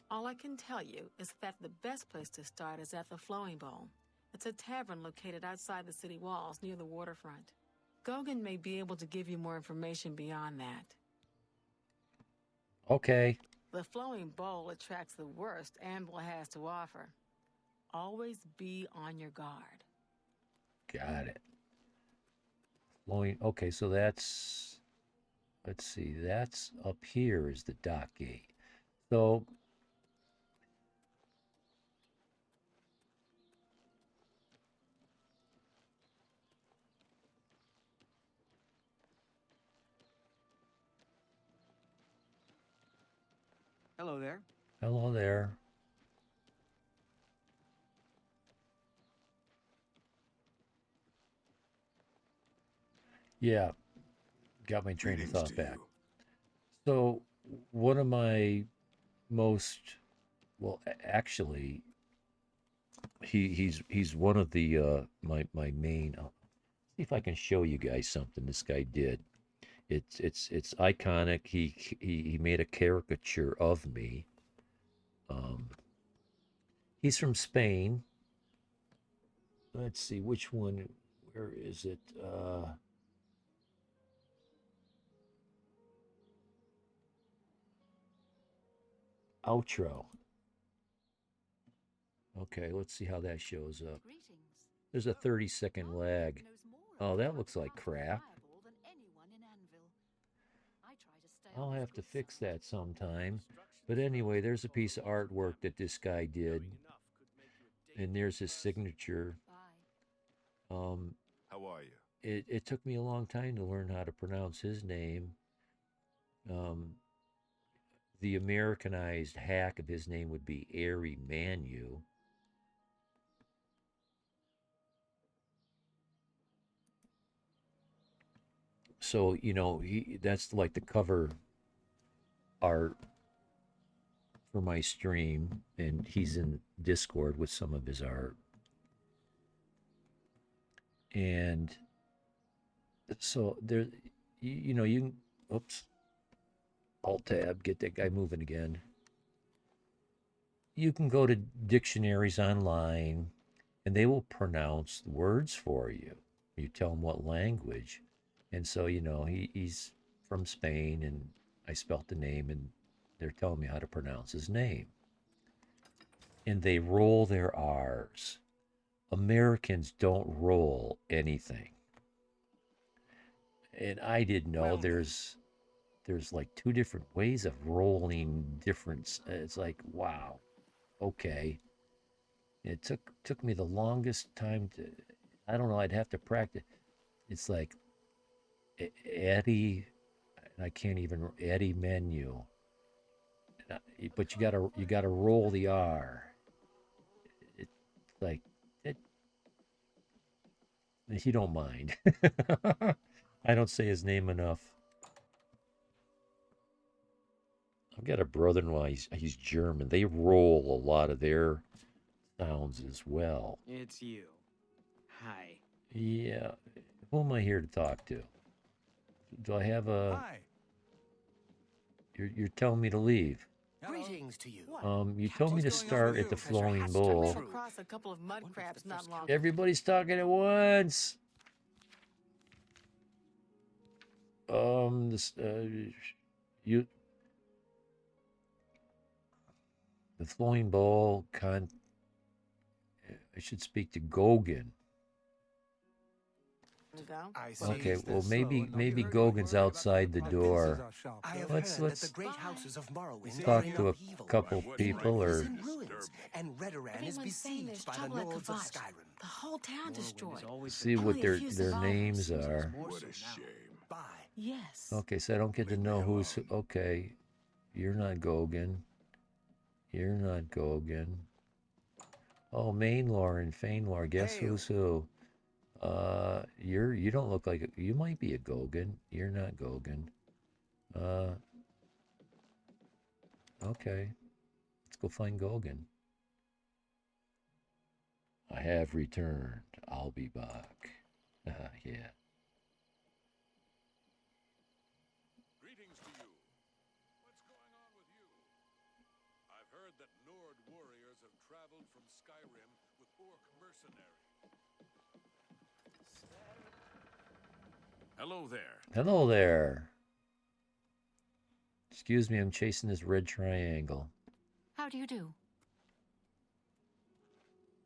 All I can tell you is that the best place to start is at the Flowing Bowl. It's a tavern located outside the city walls near the waterfront. Gogan may be able to give you more information beyond that. Okay. The Flowing Bowl attracts the worst Anvil has to offer. Always be on your guard. Got it. Flowing. Okay, so that's, let's see, that's up here is the dock gate. So Hello there. hello there. Yeah, got my train of thought back. So one of my most, well, actually, he's one of the my main. I'll see if I can show you guys something this guy did. It's iconic. He made a caricature of me. He's from Spain. Let's see which one. Where is it? Outro. Okay, let's see how that shows up. There's a 30-second lag. Oh, that looks like crap. I'll have to fix that sometime. But anyway, there's a piece of artwork that this guy did. And there's his signature. How are you? It took me a long time to learn how to pronounce his name. The Americanized hack of his name would be Airy Manu. So, you know, that's like the cover art for my stream, and he's in Discord with some of his art. And so there, you know, you can, oops, Alt Tab, get that guy moving again. You can go to dictionaries online and they will pronounce words for you. You tell them what language. And so, you know, he's from Spain, and I spelt the name in They're telling me how to pronounce his name. And they roll their R's. Americans don't roll anything. And I didn't know there's like two different ways of rolling different. It's like, wow, okay. It took me the longest time to, I don't know, I'd have to practice. It's like Eddie, I can't even, Eddie menu. But you gotta roll the R. It's like, if you don't mind. I don't say his name enough. I've got a brother-in-law, he's German. They roll a lot of their sounds as well. It's you. Hi. Yeah. Who am I here to talk to? Do I have a... Hi. You're telling me to leave. Greetings to you. You told me to What's going on start with at the you? flowing I ran bowl. across a couple of mud crabs not long ago. Everybody's talking at once. The flowing bowl I should speak to Gogan. Okay, well maybe Gogan's outside the door. I have Let's heard that the great houses of Morrowind talk are in to a upheaval. couple people, or in ruins, and Redoran is Everyone's saying there's besieged by the trouble at lords of Kvatch. Skyrim. The whole town destroyed. see what Only a their few their survivors. names are. What a shame. Bye. Yes. Okay, so I don't get to know who's who. Okay, you're not Gogan. You're not Gogan. Oh, Mainlor and Fainlor. Guess who's who? You don't look like you might be a Gogan. You're not Gogan. Okay, let's go find Gogan. I have returned. I'll be back. Yeah. Greetings to you. What's going on with you? I've heard that Nord warriors have traveled from Skyrim with orc mercenaries. Hello there. Hello there. Excuse me, I'm chasing this red triangle. How do you do?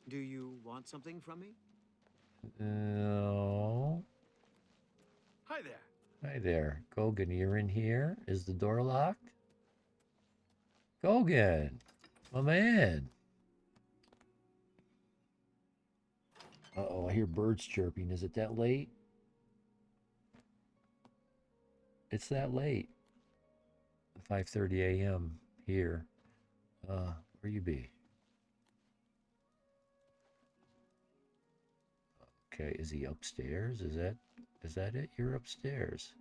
Do you want something from me? No. Hi there. Hi there. Gogan, you're in here? Is the door locked? Gogan, my man. Uh-oh, I hear birds chirping. Is it that late? It's that late. 5:30 a.m. here. Where you be? Okay, is he upstairs? Is that it? You're upstairs.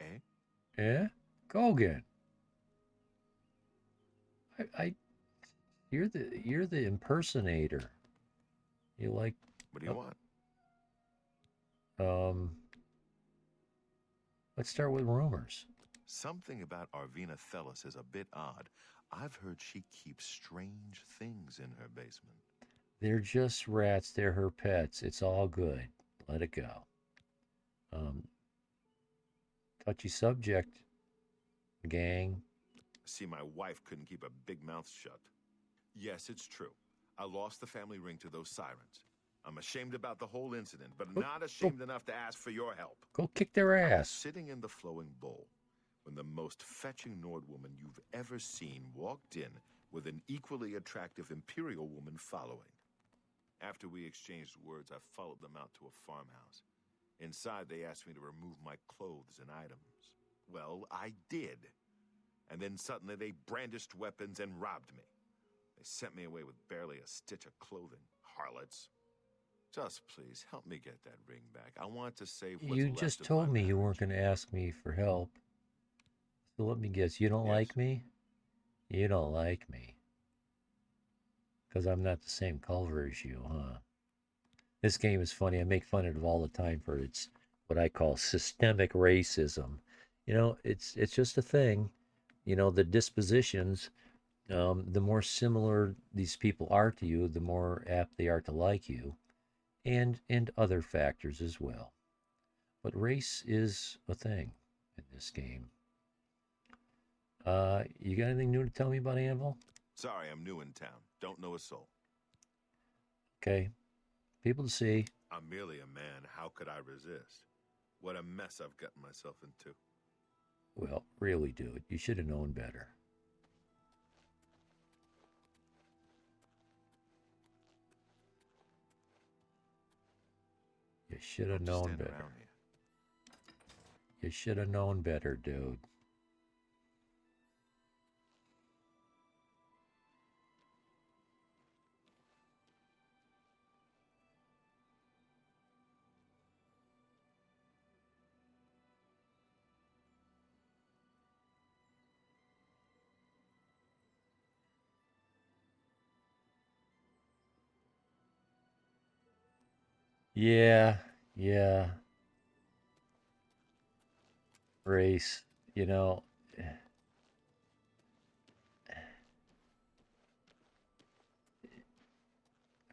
Eh? Yeah? Gogan. You're the impersonator. You like What do you want? let's start with rumors. Something about Arvina Thelis is a bit odd. I've heard she keeps strange things in her basement. They're just rats, they're her pets. It's all good. Let it go. Touchy subject, gang. See, my wife couldn't keep a big mouth shut. Yes, it's true. I lost the family ring to those sirens. I'm ashamed about the whole incident, but not ashamed enough to ask for your help. Go kick their I was ass. sitting in the flowing bowl when the most fetching Nord woman you've ever seen walked in with an equally attractive Imperial woman following. After we exchanged words, I followed them out to a farmhouse. Inside, they asked me to remove my clothes and items. Well, I did. And then suddenly they brandished weapons and robbed me. They sent me away with barely a stitch of clothing. Harlots. Just please, help me get that ring back. I want to save what's You left just of told my me you marriage. weren't going to ask me for help. So let me guess, you don't Yes. like me? You don't like me. Because I'm not the same color as you, huh? This game is funny. I make fun of it all the time for its what I call systemic racism. You know, it's just a thing. You know, the dispositions, The more similar these people are to you, the more apt they are to like you, and other factors as well. But race is a thing in this game. You got anything new to tell me about Anvil? Sorry, I'm new in town. Don't know a soul. Okay. People to see. I'm merely a man. How could I resist? What a mess I've gotten myself into. Well, really, dude, you should have known better. You should have known better. You should have known better, dude. Yeah, yeah. Race, you know.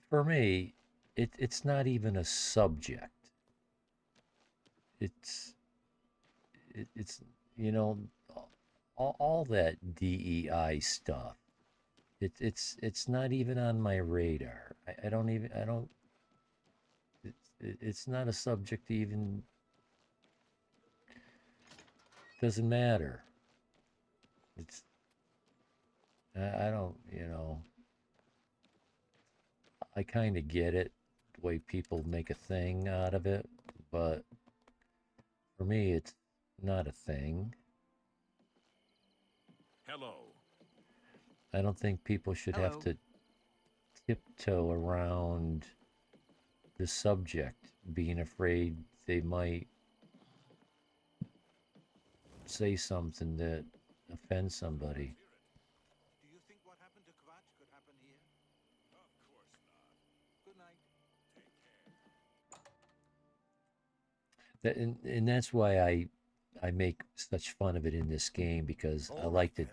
For me, it's not even a subject. It's it's you know all that DEI stuff. It's not even on my radar. I don't even I don't. It's not a subject even. Doesn't matter. It's I don't I kind of get it, the way people make a thing out of it, but for me, it's not a thing. Hello. I don't think people should have to tiptoe around the subject, being afraid they might say something that offends somebody. Do you think what happened to Kvatch could happen here? Of course not. Good night. Take care. And that's why I make such fun of it in this game, because I like to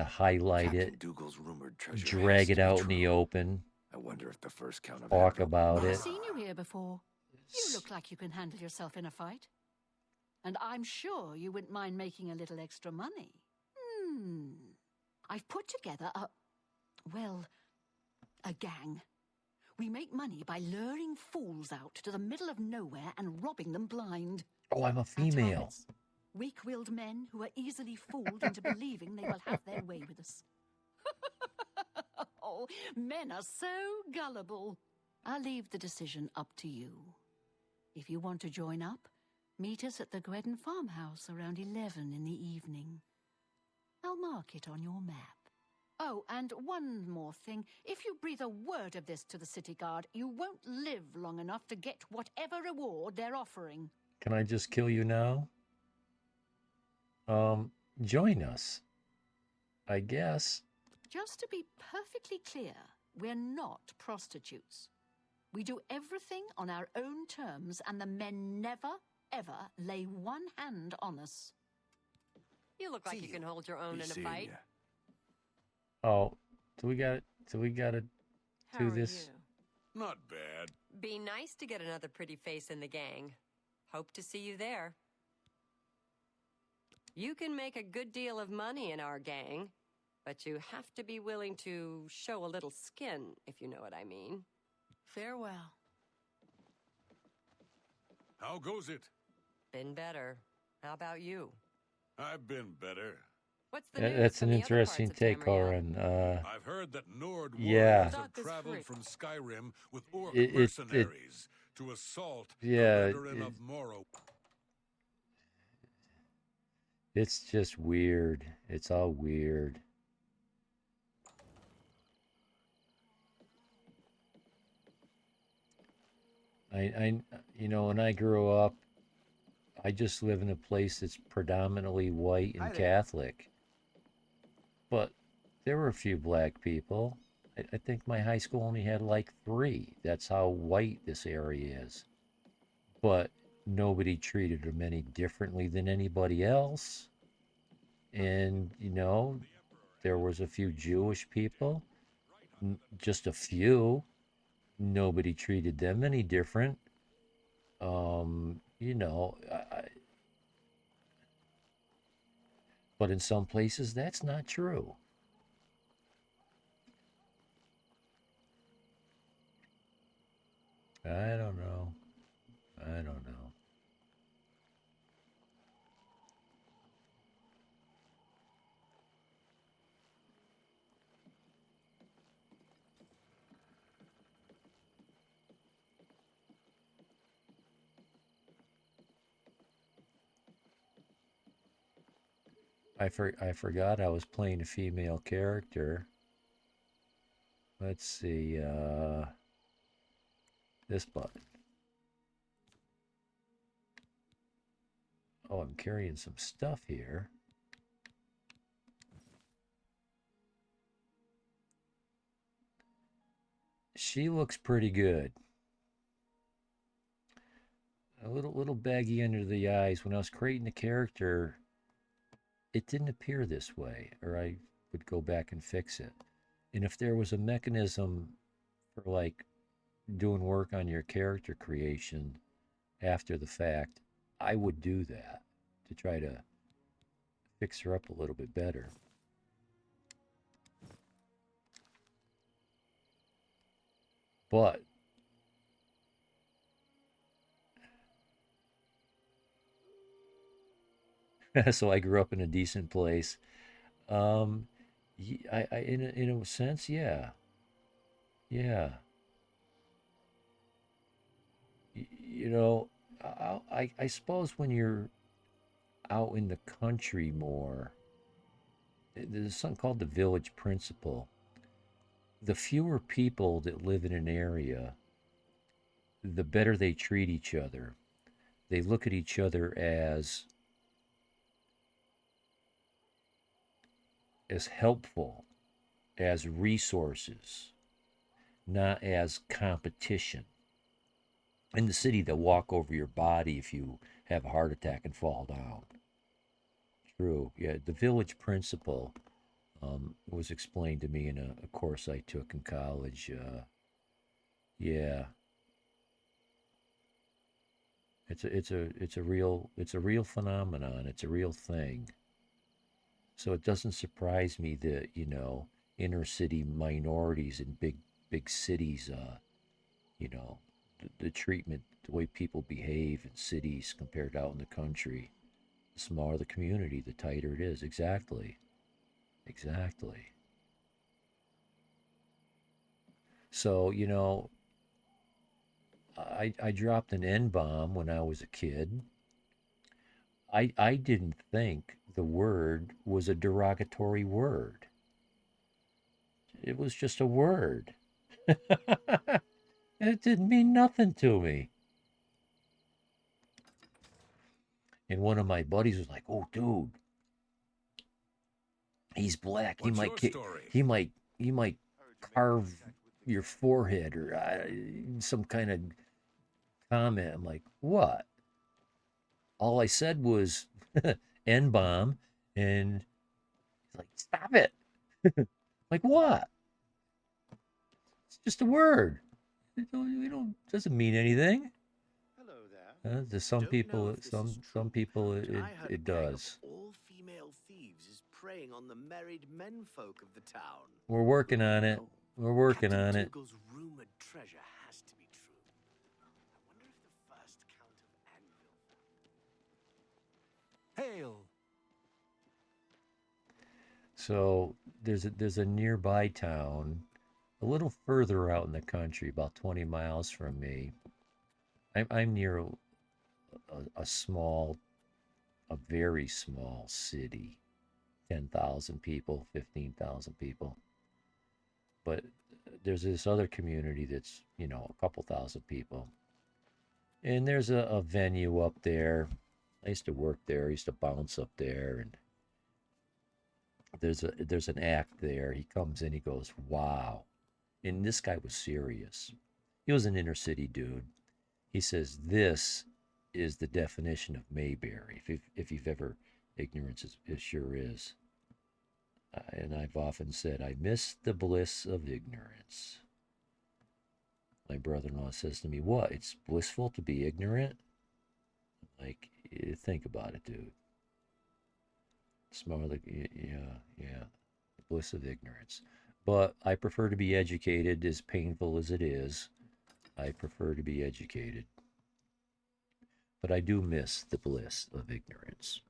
highlight it, drag it out in the open, I wonder if the first count of talk about I've it. seen you here before. You look like you can handle yourself in a fight. And I'm sure you wouldn't mind making a little extra money. I've put together a gang. We make money by luring fools out to the middle of nowhere and robbing them blind. Oh, I'm a female. Targets, weak-willed men who are easily fooled into believing they will have their way with us. Oh, men are so gullible. I'll leave the decision up to you. If you want to join up, meet us at the Gredden farmhouse around 11 in the evening. I'll mark it on your map. Oh, and one more thing. If you breathe a word of this to the city guard, you won't live long enough to get whatever reward they're offering. Can I just kill you now? Join us, I guess. Just to be perfectly clear, we're not prostitutes. We do everything on our own terms, and the men never, ever lay one hand on us. You look like you can hold your own in a fight. Oh, do we gotta How do are this? you? Not bad. Be nice to get another pretty face in the gang. Hope to see you there. You can make a good deal of money in our gang, but you have to be willing to show a little skin, if you know what I mean. Farewell. How goes it? Been better. How about you? I've been better. What's the news That's from an the other parts interesting of take, Tamriel? Corin. I've heard that Nord Yeah. warriors have Talk is traveled free. from Skyrim with orc It- mercenaries to assault Yeah, the Redoran it- of Morrow. It's just weird. It's all weird. When I grew up, I just live in a place that's predominantly white and Catholic. But there were a few black people. I think my high school only had like 3. That's how white this area is. But nobody treated them any differently than anybody else. And, there was a few Jewish people, just a few. Nobody treated them any different. You know, but in some places that's not true. I don't know. I don't know. I forgot I was playing a female character. Let's see, this button. Oh, I'm carrying some stuff here. She looks pretty good. A little baggy under the eyes. When I was creating the character, it didn't appear this way, or I would go back and fix it. And if there was a mechanism for like doing work on your character creation after the fact, I would do that to try to fix her up a little bit better. But so I grew up in a decent place. In a sense, yeah, yeah. You know, I suppose when you're out in the country more, there's something called the village principle. The fewer people that live in an area, the better they treat each other. They look at each other as helpful, as resources, not as competition. In the city, they'll walk over your body if you have a heart attack and fall down. True. Yeah, the village principle was explained to me in a course I took in college. Yeah, it's a real phenomenon. It's a real thing. So it doesn't surprise me that, you know, inner city minorities in big cities, you know, the treatment, the way people behave in cities compared to out in the country. The smaller the community, the tighter it is. Exactly. Exactly. So, you know, I dropped an N bomb when I was a kid. I didn't think the word was a derogatory word. It was just a word. It didn't mean nothing to me. And one of my buddies was like, "Oh, dude, he's black. He might carve your forehead or some kind of comment." I'm like, "What?" All I said was N bomb, and he's like, "Stop it!" Like, what? It's just a word. Doesn't mean anything. Hello there. To some Don't people, know if this is some true, people but it I heard a it gang of does. all-female thieves is preying on the married menfolk of the town. We're working on it. We're working Captain on it. Dougal's rumored treasure has to be true. I wonder if the first Count of Anvil. Hail! So there's a nearby town, a little further out in the country, about 20 miles from me. I'm near a small, a very small city, 10,000 people, 15,000 people. But there's this other community that's, you know, a couple thousand people. And there's a venue up there. I used to work there. I used to bounce up there, and there's an act there. He comes in, he goes, "Wow." And this guy was serious. He was an inner city dude. He says, "This is the definition of Mayberry." If you've ever, ignorance is sure is. And I've often said, I miss the bliss of ignorance. My brother-in-law says to me, what? It's blissful to be ignorant? Like, think about it, dude. It's more like, yeah, the bliss of ignorance. But I prefer to be educated, as painful as it is. I prefer to be educated. But I do miss the bliss of ignorance.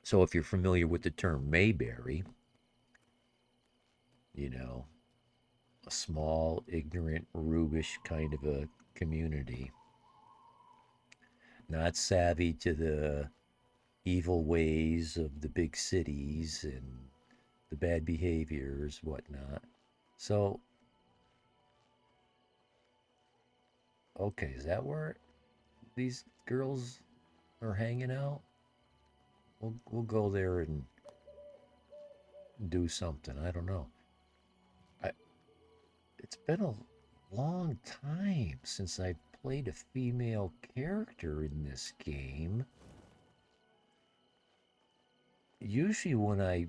So if you're familiar with the term Mayberry, you know, a small, ignorant, roguish kind of a community, not savvy to the evil ways of the big cities and the bad behaviors, whatnot. So, okay, is that where these girls are hanging out? We'll go there and do something. I don't know. It's been a long time since I played a female character in this game. Usually when I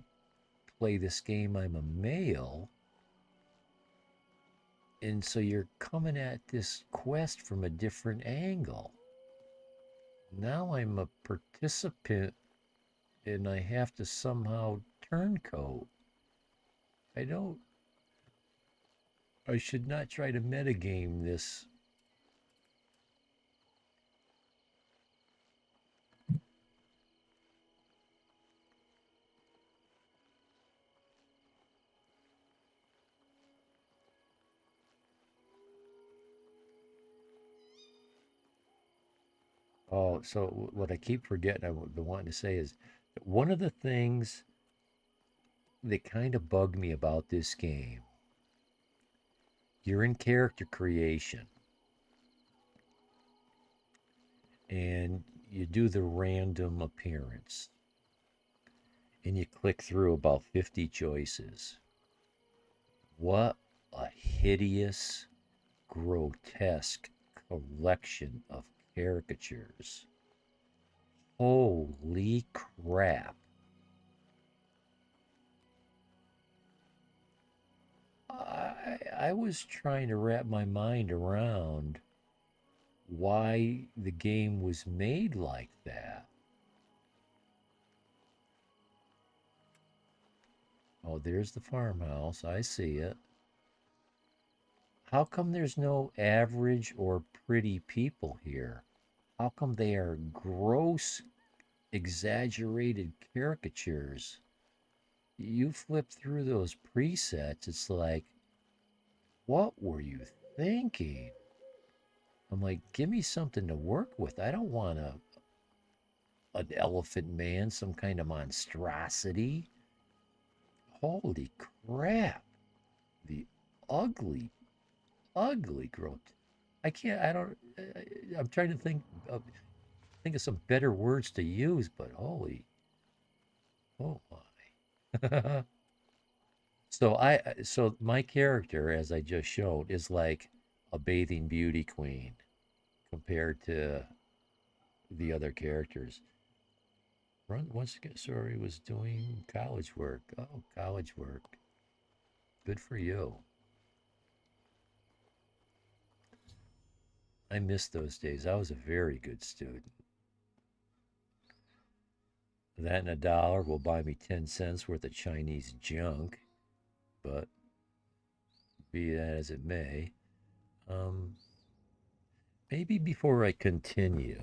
play this game, I'm a male. And so you're coming at this quest from a different angle. Now I'm a participant and I have to somehow turncoat. I should not try to metagame this. Oh, so what I keep forgetting, I've been wanting to say is that one of the things that kind of bug me about this game, you're in character creation and you do the random appearance and you click through about 50 choices. What a hideous, grotesque collection of caricatures. Holy crap. I was trying to wrap my mind around why the game was made like that. Oh, there's the farmhouse. I see it. How come there's no average or pretty people here? How come they are gross, exaggerated caricatures? You flip through those presets, it's like, what were you thinking? I'm like, give me something to work with. I don't want an elephant man, some kind of monstrosity. Holy crap. The ugly, ugly growth. I'm trying to think of some better words to use, but holy, oh my. So my character, as I just showed, is like a bathing beauty queen compared to the other characters. Once again, sorry, was doing college work. Oh, college work. Good for you. I miss those days. I was a very good student. That and $1 will buy me 10 cents worth of Chinese junk, but be that as it may, maybe before I continue,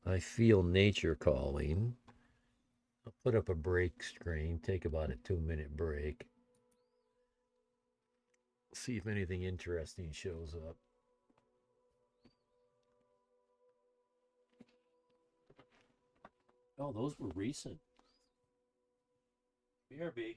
I feel nature calling. I'll put up a break screen, take about a 2-minute break. See if anything interesting shows up. Oh, those were recent. BRB.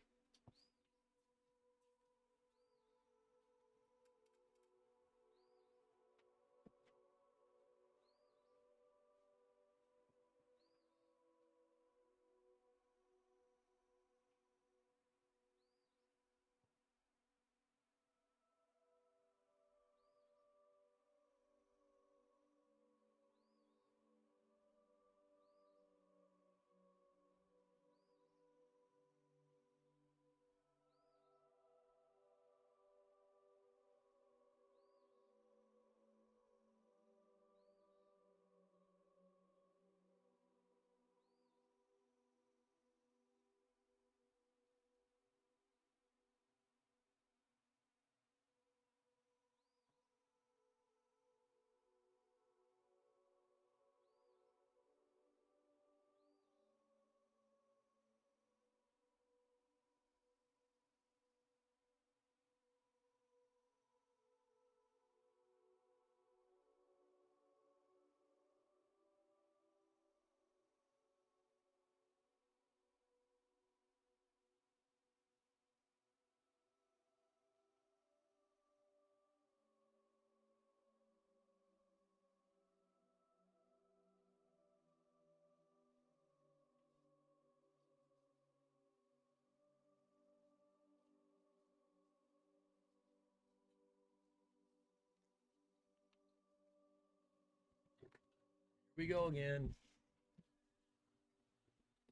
we go again.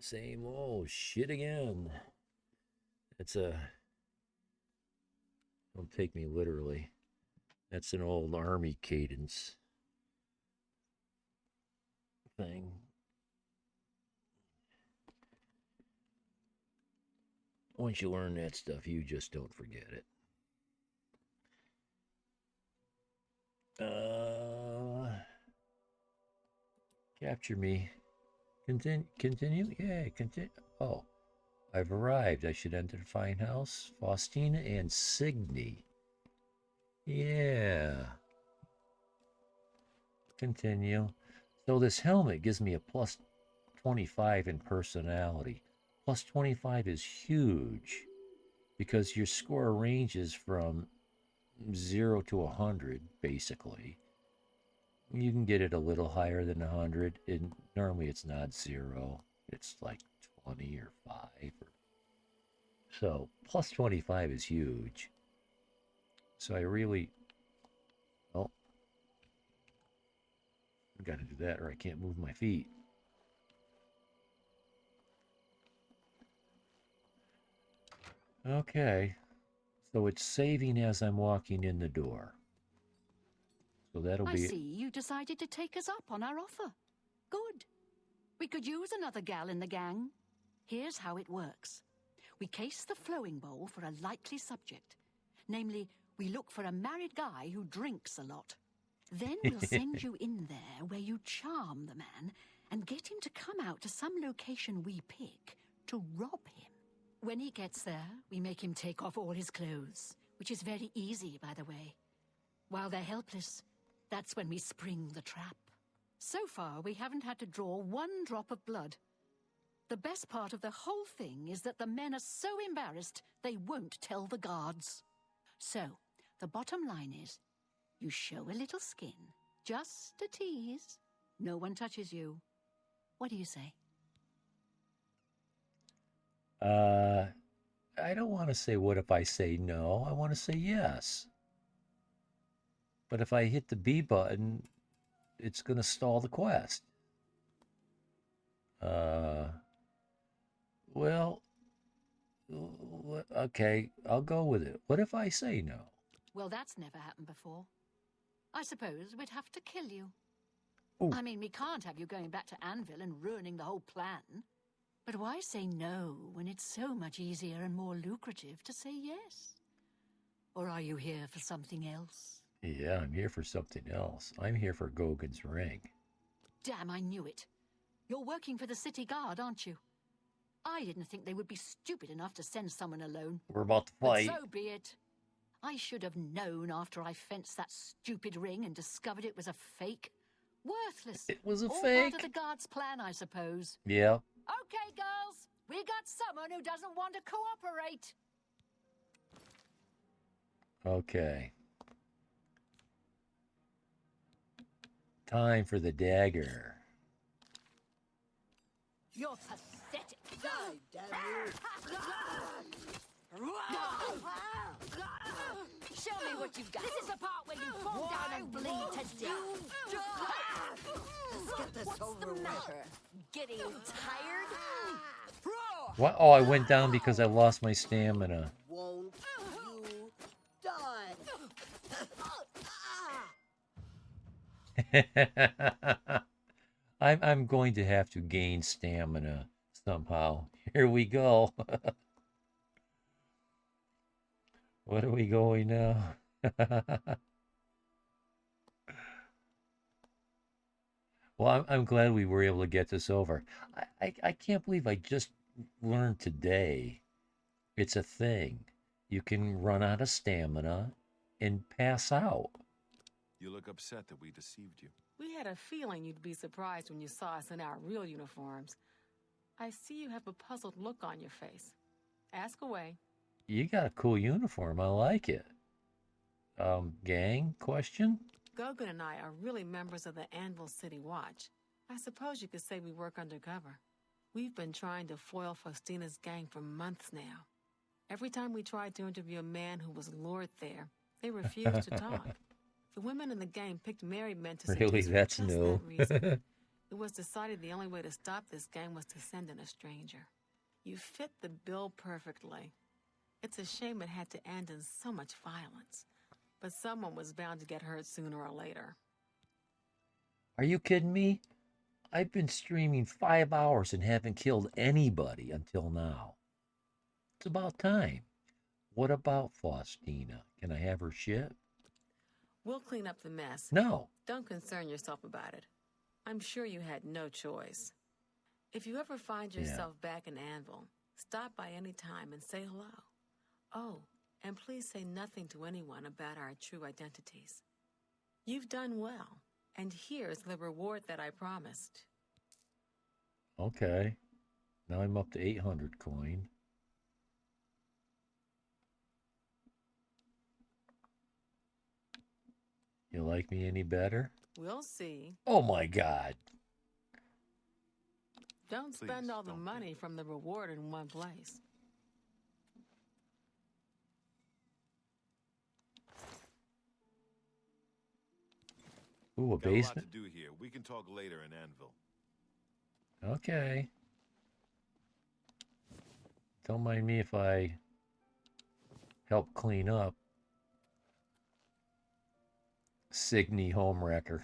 Same old shit again. It's a... Don't take me literally. That's an old army cadence thing. Once you learn that stuff, you just don't forget it. Capture me. Continue? Yeah, continue. Oh, I've arrived. I should enter the fine house. Faustina and Signy. Yeah. Continue. So this helmet gives me a plus 25 in personality. Plus 25 is huge because your score ranges from 0 to 100, basically. You can get it a little higher than 100, and normally it's not 0. It's like 20 or 5. So plus 25 is huge. So I really... Oh. I've got to do that or I can't move my feet. Okay. So it's saving as I'm walking in the door. So that'll be... I see you decided to take us up on our offer. Good. We could use another gal in the gang. Here's how it works. We case the flowing bowl for a likely subject. Namely, we look for a married guy who drinks a lot. Then we'll send you in there where you charm the man and get him to come out to some location we pick to rob him. When he gets there, we make him take off all his clothes, which is very easy, by the way. While they're helpless, that's when we spring the trap. So far, we haven't had to draw one drop of blood. The best part of the whole thing is that the men are so embarrassed they won't tell the guards. So, the bottom line is, you show a little skin, just a tease. No one touches you. What do you say? I don't want to say what if I say no. I want to say yes. But if I hit the B button, it's going to stall the quest. Well, okay, I'll go with it. What if I say no? Well, that's never happened before. I suppose we'd have to kill you. Ooh. I mean, we can't have you going back to Anvil and ruining the whole plan. But why say no when it's so much easier and more lucrative to say yes? Or are you here for something else? Yeah, I'm here for something else. I'm here for Gogan's ring. Damn, I knew it. You're working for the city guard, aren't you? I didn't think they would be stupid enough to send someone alone. We're about to fight. But so be it. I should have known after I fenced that stupid ring and discovered it was a fake. Worthless. It was a All fake. part of the guard's plan, I suppose. Yeah. Okay, girls. We got someone who doesn't want to cooperate. Okay. Time for the dagger. You're pathetic. Die, damn you! Show me what you've got. This is the part where you fall down and bleed to death. Let's get this What's over the with. matter? Getting tired? What? Oh, I went down because I lost my stamina. Won't you die? I'm going to have to gain stamina somehow. Here we go. What are we going now? Well, I'm glad we were able to get this over. I can't believe I just learned today. It's a thing. You can run out of stamina and pass out. You look upset that we deceived you. We had a feeling you'd be surprised when you saw us in our real uniforms. I see you have a puzzled look on your face. Ask away. You got a cool uniform. I like it. Gang question? Gogan and I are really members of the Anvil City Watch. I suppose you could say we work undercover. We've been trying to foil Faustina's gang for months now. Every time we tried to interview a man who was lured there, they refused to talk. The women in the gang picked married men to Really? seduce for That's just new. that reason. It was decided the only way to stop this gang was to send in a stranger. You fit the bill perfectly. It's a shame it had to end in so much violence. But someone was bound to get hurt sooner or later. Are you kidding me? I've been streaming 5 hours and haven't killed anybody until now. It's about time. What about Faustina? Can I have her shit? We'll clean up the mess. No. Don't concern yourself about it. I'm sure you had no choice. If you ever find yourself back in Anvil, stop by any time and say hello. Oh, and please say nothing to anyone about our true identities. You've done well, and here's the reward that I promised. Okay. Now I'm up to 800 coin. You like me any better? We'll see. Oh my God. Don't spend all the money from the reward in one place. Ooh, a Got basement? a lot to do here. We can talk later in Anvil. Okay. Don't mind me if I help clean up. Signy homewrecker.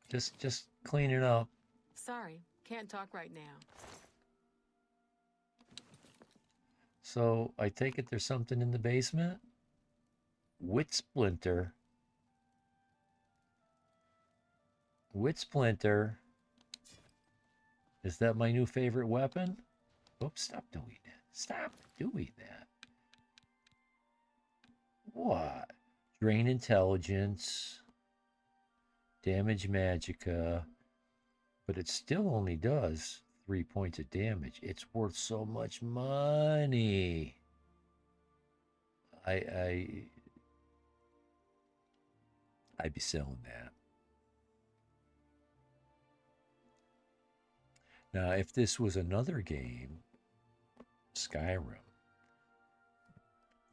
just clean it up. Sorry, can't talk right now. So I take it there's something in the basement? Wit Splinter. Wit Splinter. Is that my new favorite weapon? Oops, stop doing that. Stop doing that. What? Drain intelligence. Damage magicka. But it still only does 3 points of damage. It's worth so much money. I'd be selling that. Now, if this was another game, Skyrim,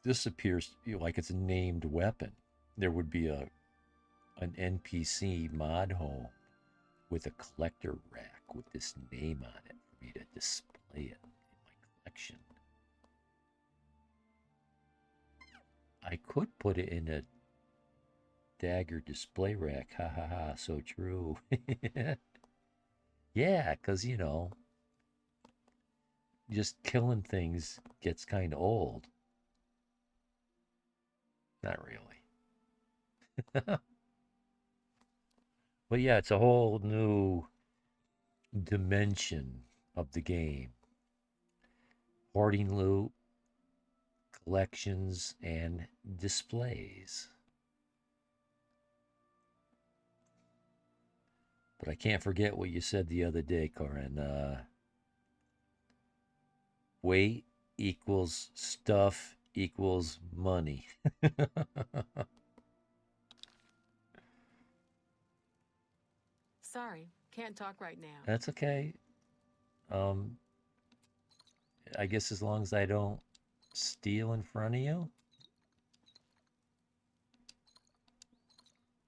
this appears like it's a named weapon. There would be an NPC mod home with a collector rack with this name on it for me to display it in my collection. I could put it in a dagger display rack. Ha ha ha, so true. Yeah, because, you know, just killing things gets kind of old. Not really. But yeah, it's a whole new dimension of the game. Hoarding loot, collections, and displays. But I can't forget what you said the other day, Corin. Weight equals stuff equals money. Sorry, can't talk right now. That's okay. I guess as long as I don't steal in front of you.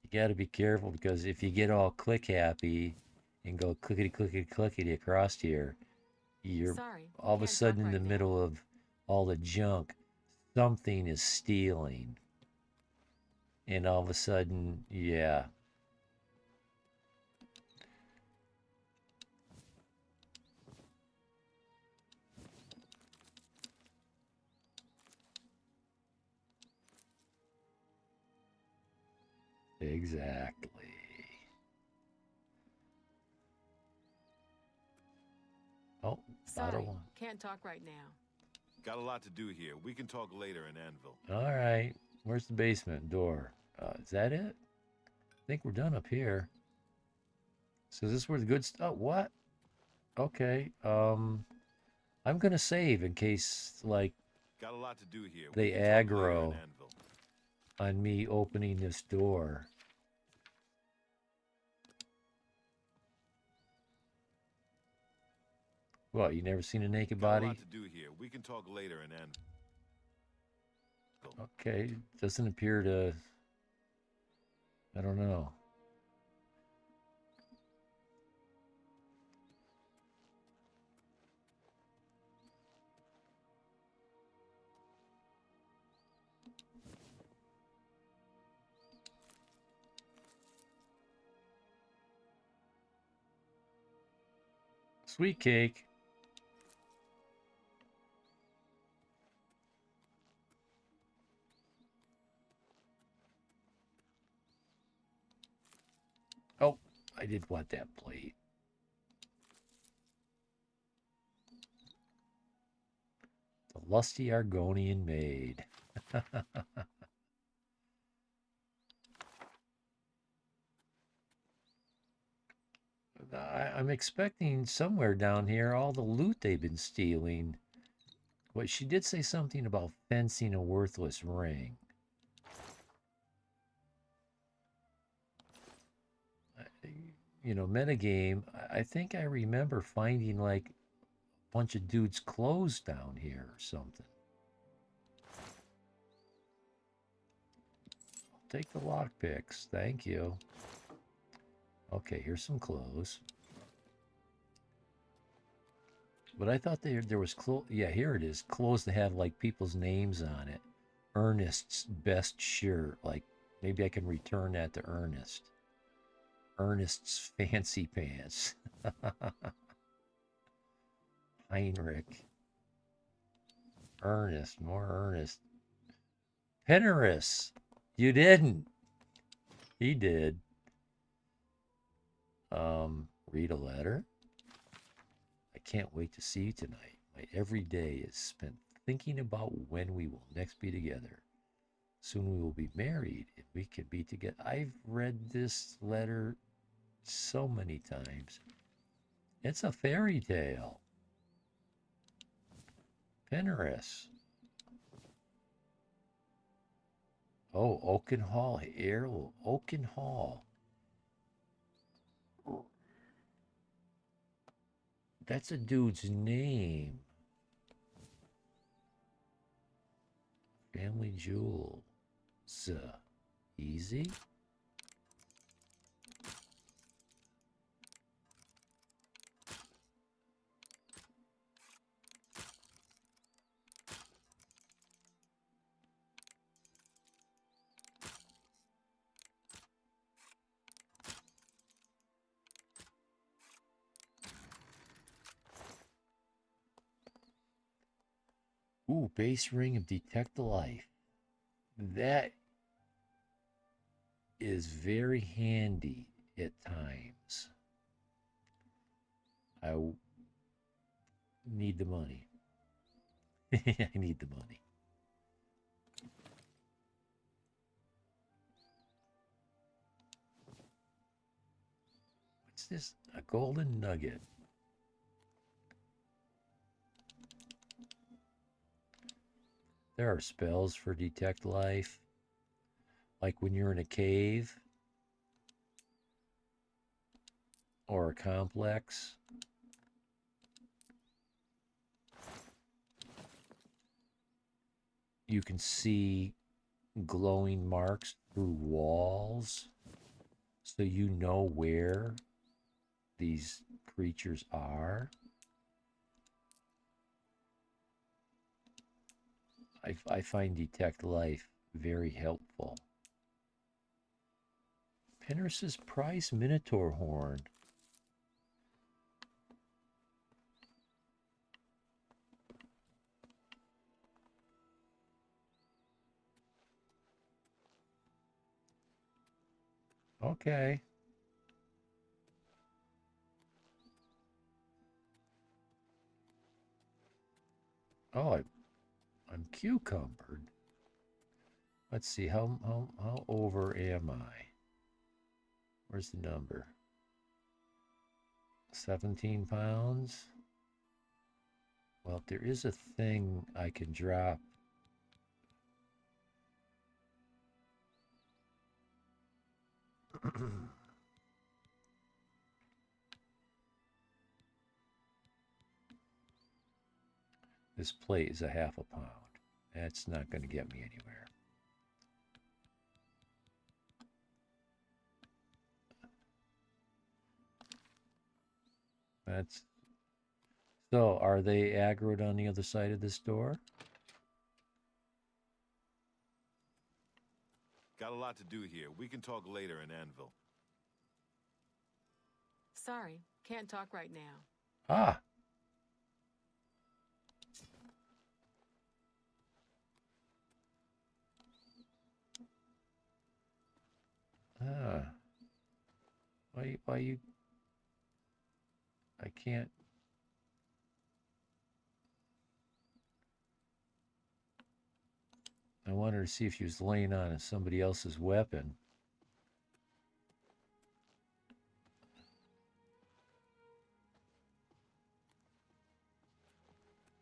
You got to be careful because if you get all click happy and go clickety clickety clickety across here, you're all of a sudden in the middle of all the junk. Something is stealing. And all of a sudden, yeah. Exactly. Oh, sorry, can't talk right now. Got a lot to do here. We can talk later in Anvil. All right. Where's the basement door? Is that it? I think we're done up here. So is this where the good stuff? What? Okay. I'm gonna save in case like Got a lot to do here. They aggro on me opening this door. What, you never seen a naked body? Got a lot to do here. We can talk later in Anvil. Okay, doesn't appear to. I don't know. Sweet cake. Oh, I did want that plate. The lusty Argonian maid. I'm expecting somewhere down here all the loot they've been stealing. But she did say something about fencing a worthless ring. You know, metagame, I think I remember finding like a bunch of dudes' clothes down here or something. I'll take the lockpicks, thank you. Okay, here's some clothes. But I thought there was clothes. Yeah, here it is. Clothes that have like people's names on it. Ernest's best shirt. Like maybe I can return that to Ernest. Ernest's fancy pants. Heinrich. Ernest. More Ernest. Pennerus. You didn't. He did. Read a letter. I can't wait to see you tonight. My every day is spent thinking about when we will next be together. Soon we will be married and we can be together. I've read this letter so many times. It's a fairy tale. Pennerus. Oh, Oaken Hall. Errol. Oaken Hall. That's a dude's name. Family Jewels. Easy. Ooh, base ring of Detect Life. That is very handy at times. I need the money. I need the money. What's this? A golden nugget. There are spells for Detect Life. Like when you're in a cave or a complex. You can see glowing marks through walls, so you know where these creatures are. I find Detect Life very helpful. Pennerus's prize Minotaur horn. Okay. Oh, I'm cucumbered. Let's see, how over am I? Where's the number? 17 pounds? Well, there is a thing I can drop. This plate is a half a pound. That's not going to get me anywhere. That's so. Are they aggroed on the other side of this door? Got a lot to do here. We can talk later in Anvil. Sorry, can't talk right now. Ah. Ah. Why you, I can't. I wanted to see if she was laying on somebody else's weapon.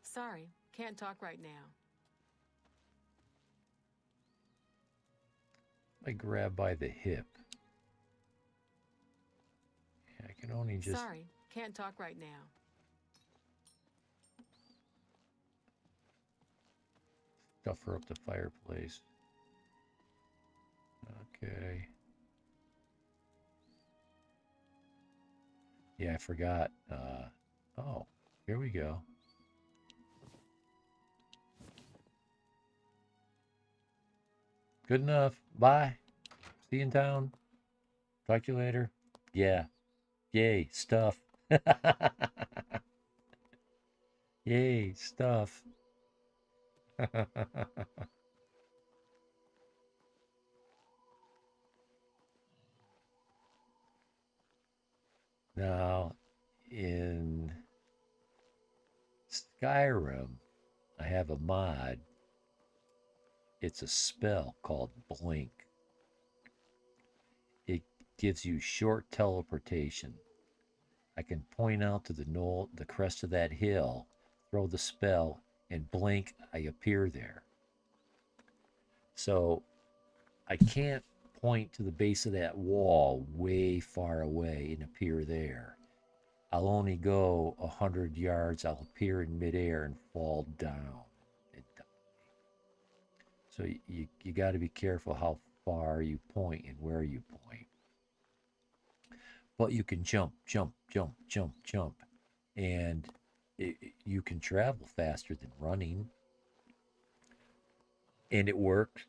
Sorry, can't talk right now. I grab by the hip. I can only just... Sorry, can't talk right now. Stuff her up the fireplace. Okay. Yeah, I forgot. Oh, here we go. Good enough. Bye. See you in town. Talk to you later. Yeah. Yay, stuff. Yay, stuff. Now, in Skyrim, I have a mod. It's a spell called Blink. It gives you short teleportation. I can point out to the crest of that hill, throw the spell, and blink, I appear there. So I can't point to the base of that wall way far away and appear there. I'll only go 100 yards. I'll appear in midair and fall down. So you got to be careful how far you point and where you point. But you can jump, jump, jump, jump, jump. And you can travel faster than running. And it works.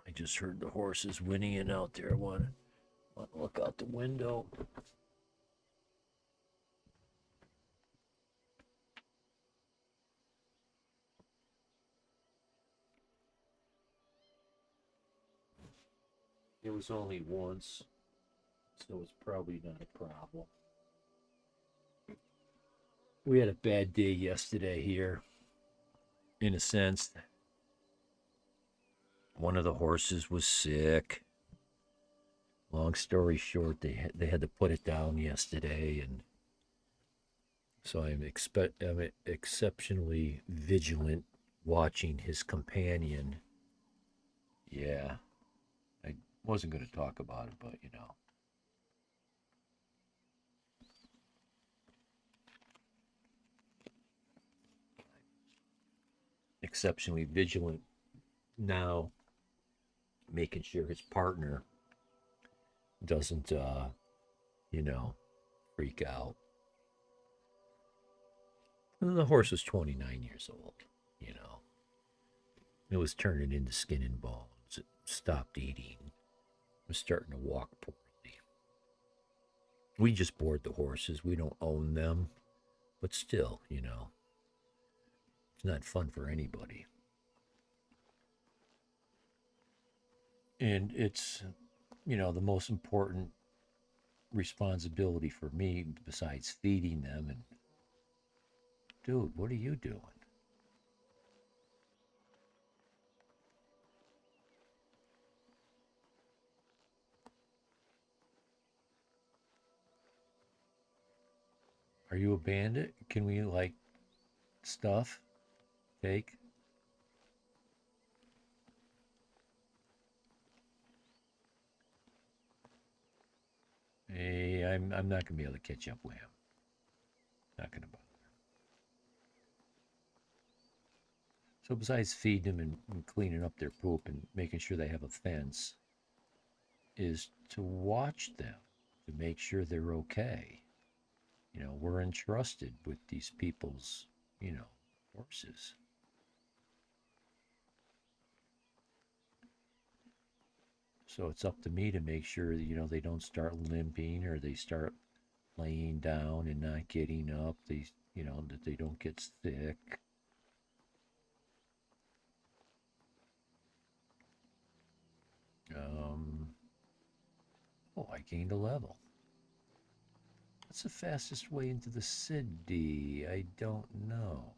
I just heard the horses whinnying out there. I want to look out the window. It was only once, so it's probably not a problem. We had a bad day yesterday here. In a sense, one of the horses was sick. Long story short, they had to put it down yesterday, and so I'm exceptionally vigilant watching his companion. Yeah, I wasn't going to talk about it, but you know. Exceptionally vigilant now, making sure his partner doesn't, freak out. And the horse was 29 years old, you know. It was turning into skin and bones. It stopped eating. It was starting to walk poorly. We just board the horses. We don't own them. But still, you know, it's not fun for anybody. And it's, the most important responsibility for me besides feeding them. And dude, what are you doing? Are you a bandit? Can we stuff? Take? Hey, I'm not gonna be able to catch up with him. Not gonna bother. So besides feeding them and cleaning up their poop and making sure they have a fence, is to watch them, to make sure they're okay. We're entrusted with these people's, horses. So it's up to me to make sure that, you know, they don't start limping or they start laying down and not getting up. They, you know, that they don't get sick. Oh, I gained a level. What's the fastest way into the city? I don't know.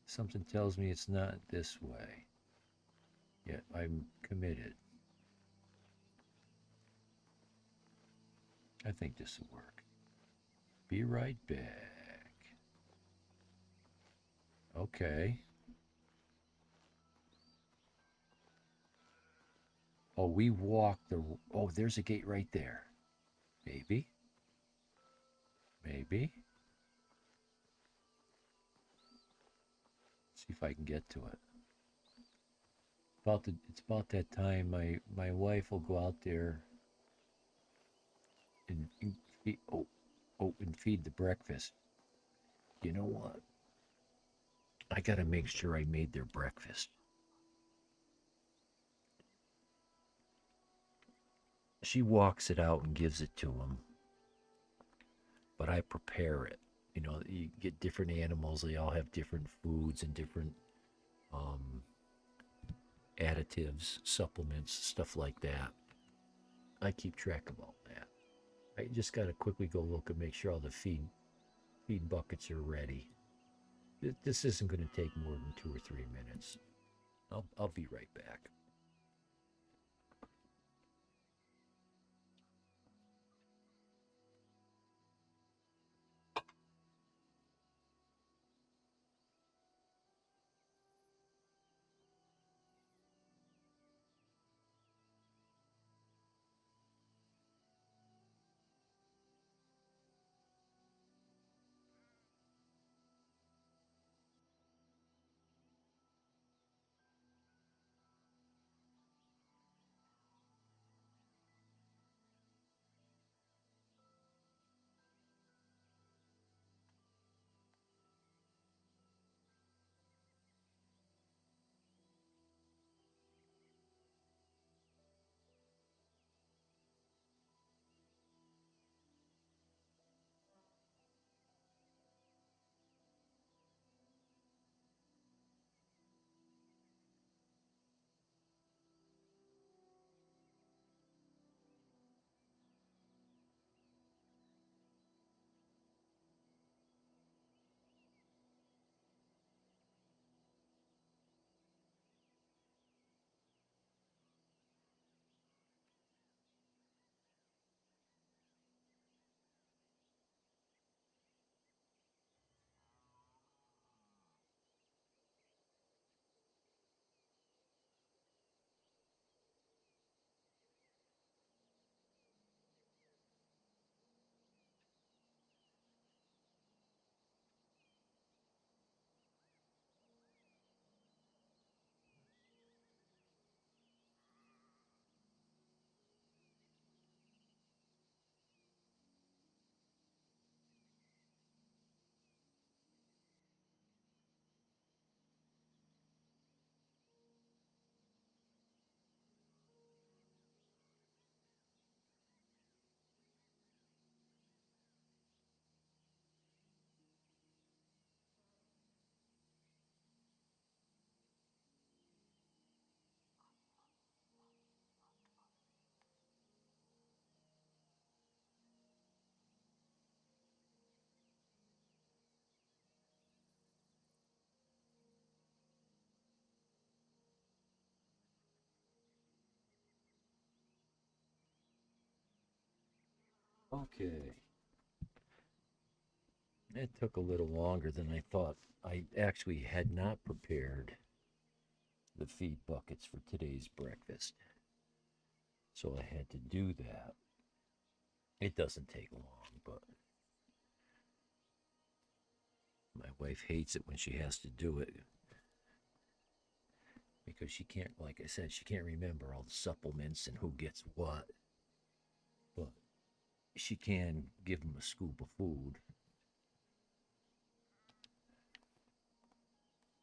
Something tells me it's not this way. Yet I'm committed. I think this will work. Be right back. Okay. Oh, we walked the... Oh, there's a gate right there. Maybe. Maybe. See if I can get to it. It's about that time my wife will go out there and feed, and feed the breakfast. You know what? I gotta make sure I made their breakfast. She walks it out and gives it to them, but I prepare it. You know, you get different animals. They all have different foods and different additives, supplements, stuff like that. I keep track of all that. I just gotta quickly go look and make sure all the feed buckets are ready. This isn't going to take more than 2 or 3 minutes. I'll be right back. Okay. It took a little longer than I thought. I actually had not prepared the feed buckets for today's breakfast. So I had to do that. It doesn't take long, but my wife hates it when she has to do it because she can't, like I said, she can't remember all the supplements and who gets what. But she can give them a scoop of food.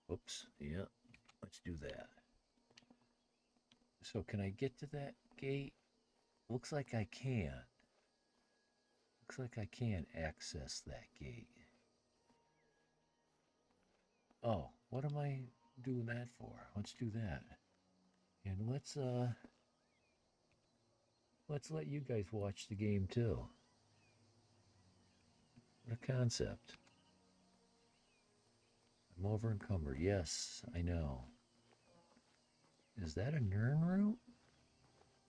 Oops, yeah, let's do that. So can I get to that gate? Looks like I can. Looks like I can access that gate. Oh, what am I doing that for? Let's do that. And let's let you guys watch the game too. What a concept. I'm over encumbered. Yes, I know. Is that a Nern route?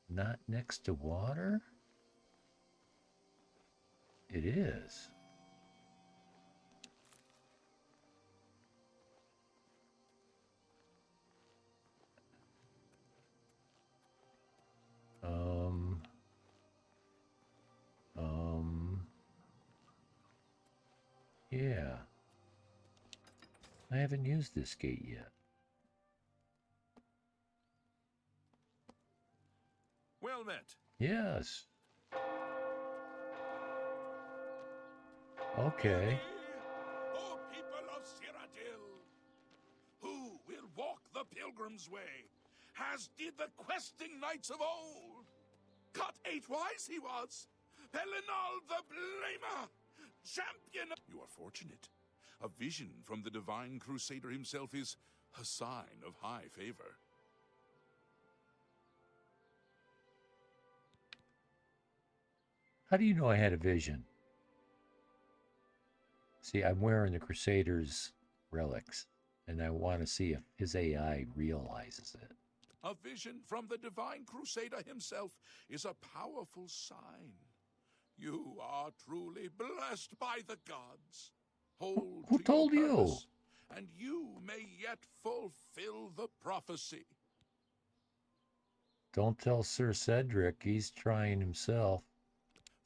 Not next to water? It is. Yeah. I haven't used this gate yet. Well met. Yes. Okay. O people of Cyrodiil, who will walk the pilgrim's way, as did the questing knights of old. Cut 8 wise he was, Pelinal the Blamer, champion. You are fortunate. A vision from the divine crusader himself is a sign of high favor. How do you know I had a vision? See, I'm wearing the Crusader's relics, and I want to see if his AI realizes it. A vision from the divine crusader himself is a powerful sign. You are truly blessed by the gods. Hold Who to told your you? purpose, and you may yet fulfill the prophecy. Don't tell Sir Cedric, he's trying himself.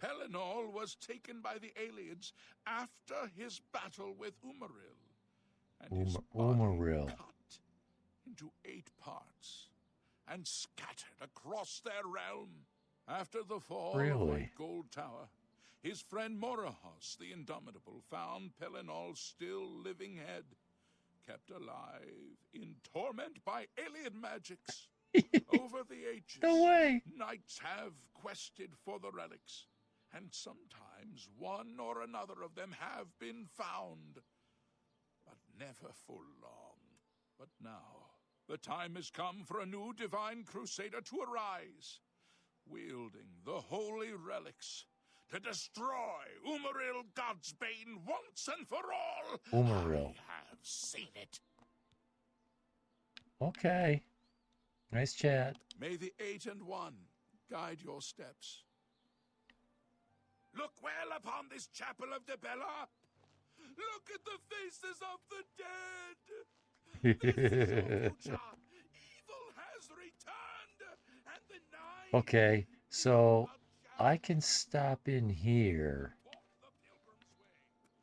Pelinal was taken by the aliens after his battle with Umaril, and his body Umaril. cut into 8 parts and scattered across their realm. After the fall of Really? White Gold Tower, his friend Morahos the Indomitable found Pelinal's still living head, kept alive in torment by alien magics. Over the ages, No way. knights have quested for the relics, and sometimes one or another of them have been found, but never for long. But now, the time has come for a new divine crusader to arise, wielding the holy relics to destroy Umaril Godsbane once and for all. Umaril. I have seen it. Okay. Nice chat. May the 8 and 1 guide your steps. Look well upon this chapel of Debella. Look at the faces of the dead. This is your future. Evil has returned, and the 9 Okay, so I can stop in here walk the pilgrim's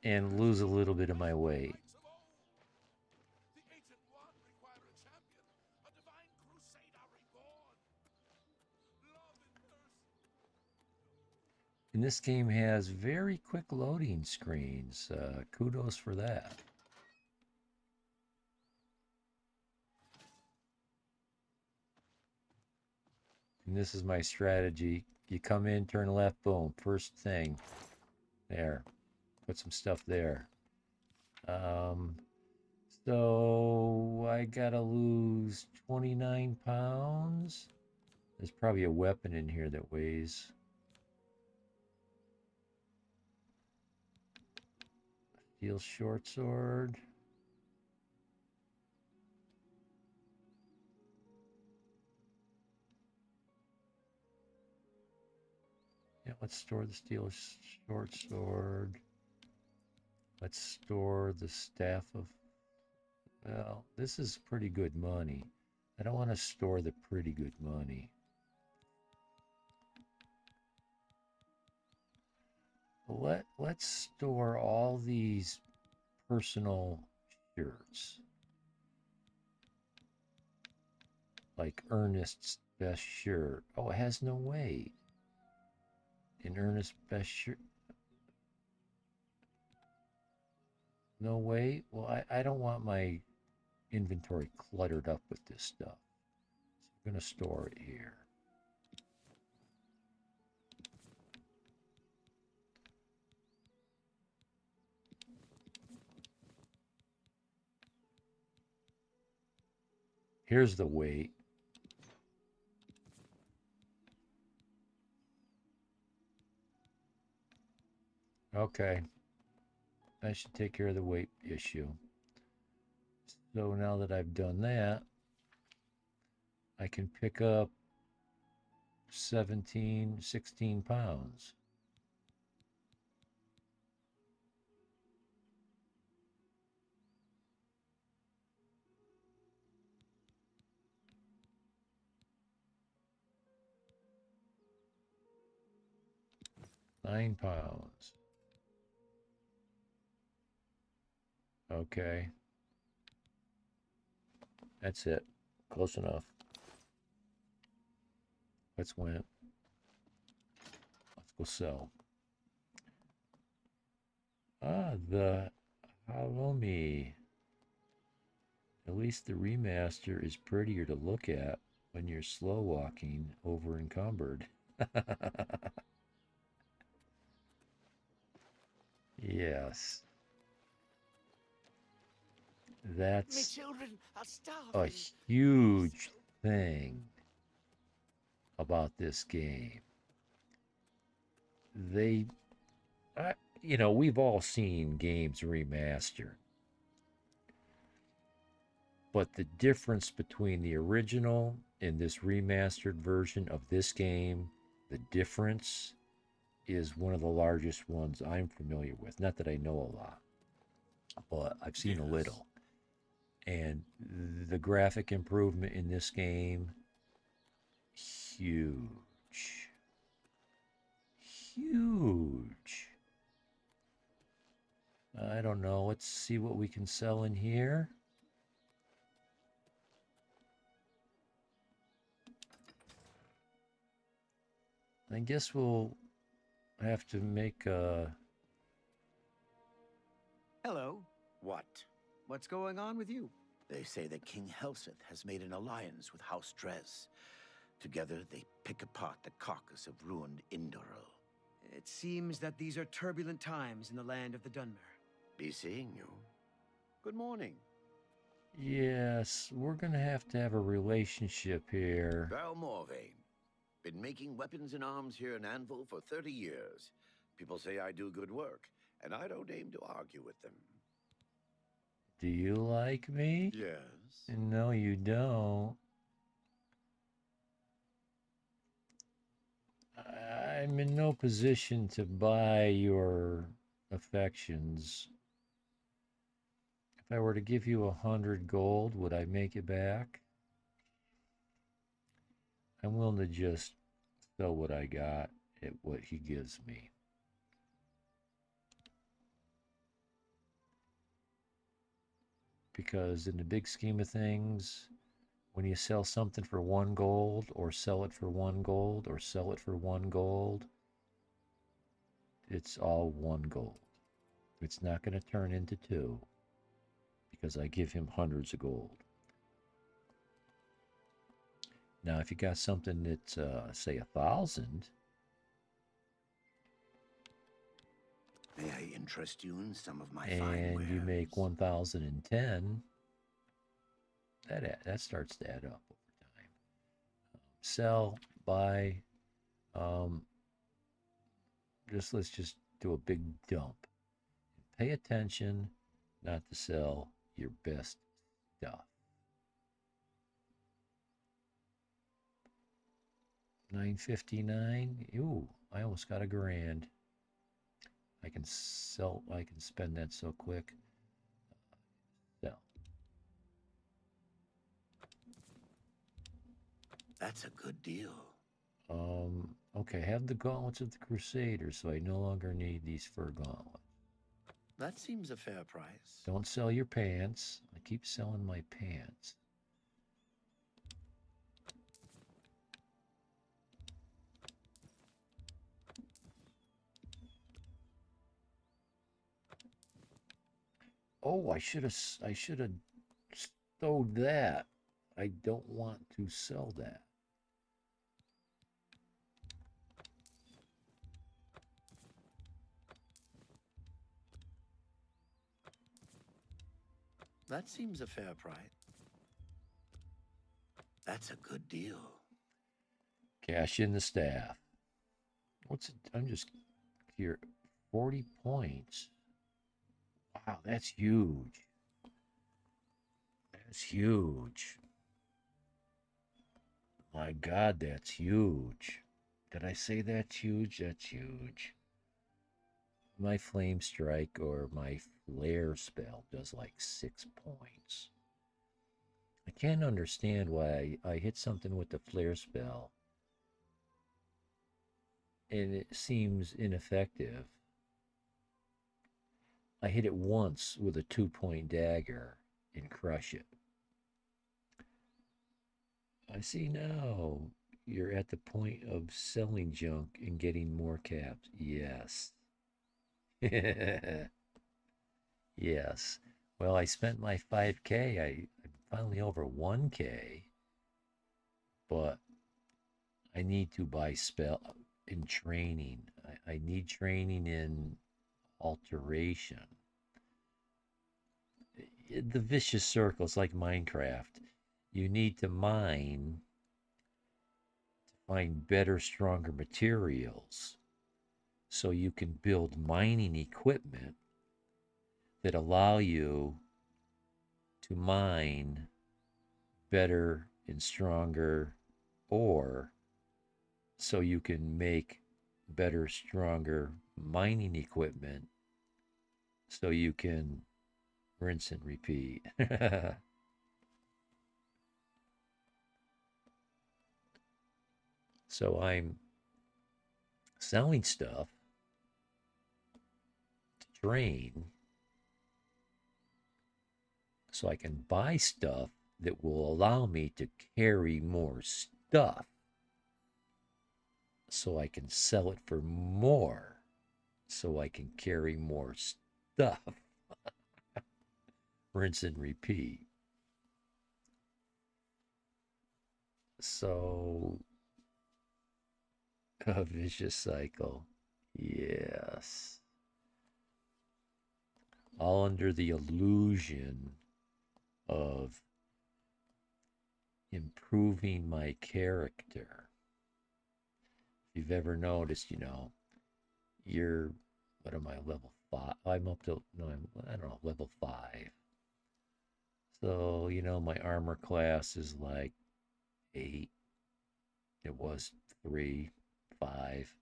way. and lose a little bit of my weight. Knights of old. The 8 and 1 require a champion, a divine crusader reborn. Love and mercy. And this game has very quick loading screens. Kudos for that. And this is my strategy. You come in, turn left, boom. First thing. There. Put some stuff there. So I gotta lose 29 pounds. There's probably a weapon in here that weighs. Steel short sword. Yeah, let's store the steel short sword. Let's store the staff of... Well, this is pretty good money. I don't want to store the pretty good money. Let's store all these personal shirts. Like Ernest's best shirt. Oh, it has no weight. In Ernest's best shirt. No weight? Well, I don't want my inventory cluttered up with this stuff. So I'm going to store it here. Here's the weight. Okay. That should take care of the weight issue. So now that I've done that, I can pick up 16 pounds. £9. Okay. That's it. Close enough. Let's win. Let's go sell. The Halomi. At least the remaster is prettier to look at when you're slow walking over encumbered. Yes. That's a huge thing about this game. We've all seen games remastered. But the difference between the original and this remastered version of this game, the difference is one of the largest ones I'm familiar with. Not that I know a lot, but I've seen a little. And the graphic improvement in this game, huge. Huge. I don't know. Let's see what we can sell in here. I guess we'll have to make a... Hello. What? What's going on with you? They say that King Helseth has made an alliance with House Dres. Together, they pick apart the carcass of ruined Indoril. It seems that these are turbulent times in the land of the Dunmer. Be seeing you. Good morning. Yes, we're gonna have to have a relationship here. Val Morvain. Been making weapons and arms here in Anvil for 30 years. People say I do good work, and I don't aim to argue with them. Do you like me? Yes. No, you don't. I'm in no position to buy your affections. If I were to give you 100 gold, would I make it back? I'm willing to just sell what I got at what he gives me. Because in the big scheme of things, when you sell something for 1 gold, or sell it for 1 gold, or sell it for 1 gold, it's all 1 gold. It's not going to turn into 2, because I give him hundreds of gold. Now, if you got something that's, say, 1,000... May I interest you in some of my fine and wares? you make 1,010, that starts to add up over time. Sell, buy, let's just do a big dump. Pay attention not to sell your best stuff. 959. Ooh, I almost got $1,000. I can spend that so quick. Sell. That's a good deal. Okay, have the gauntlets of the Crusaders, so I no longer need these fur gauntlets. That seems a fair price. Don't sell your pants. I keep selling my pants. Oh, I should have stowed that. I don't want to sell that. That seems a fair price. That's a good deal. Cash in the staff. What's it? I'm just here. 40 points. Wow, that's huge. That's huge. My God, that's huge. Did I say that's huge? That's huge. My flame strike or my flare spell does like 6 points. I can't understand why I hit something with the flare spell and it seems ineffective. I hit it once with a 2-point dagger and crush it. I see now you're at the point of selling junk and getting more caps. Yes. Yes. Well, I spent my 5K. I'm finally over 1K. But I need to buy spell in training. I need training in alteration. The vicious circle is like Minecraft. You need to mine to find better, stronger materials so you can build mining equipment that allow you to mine better and stronger ore so you can make better, stronger mining equipment so you can rinse and repeat. So I'm selling stuff to train so I can buy stuff that will allow me to carry more stuff so I can sell it for more so I can carry more stuff. Rinse and repeat. So, a vicious cycle. Yes. All under the illusion of improving my character. If you've ever noticed, you're, what am I, level 5? I'm up to, no, I don't know, level 5. So, my armor class is like 8. It was 3, 5.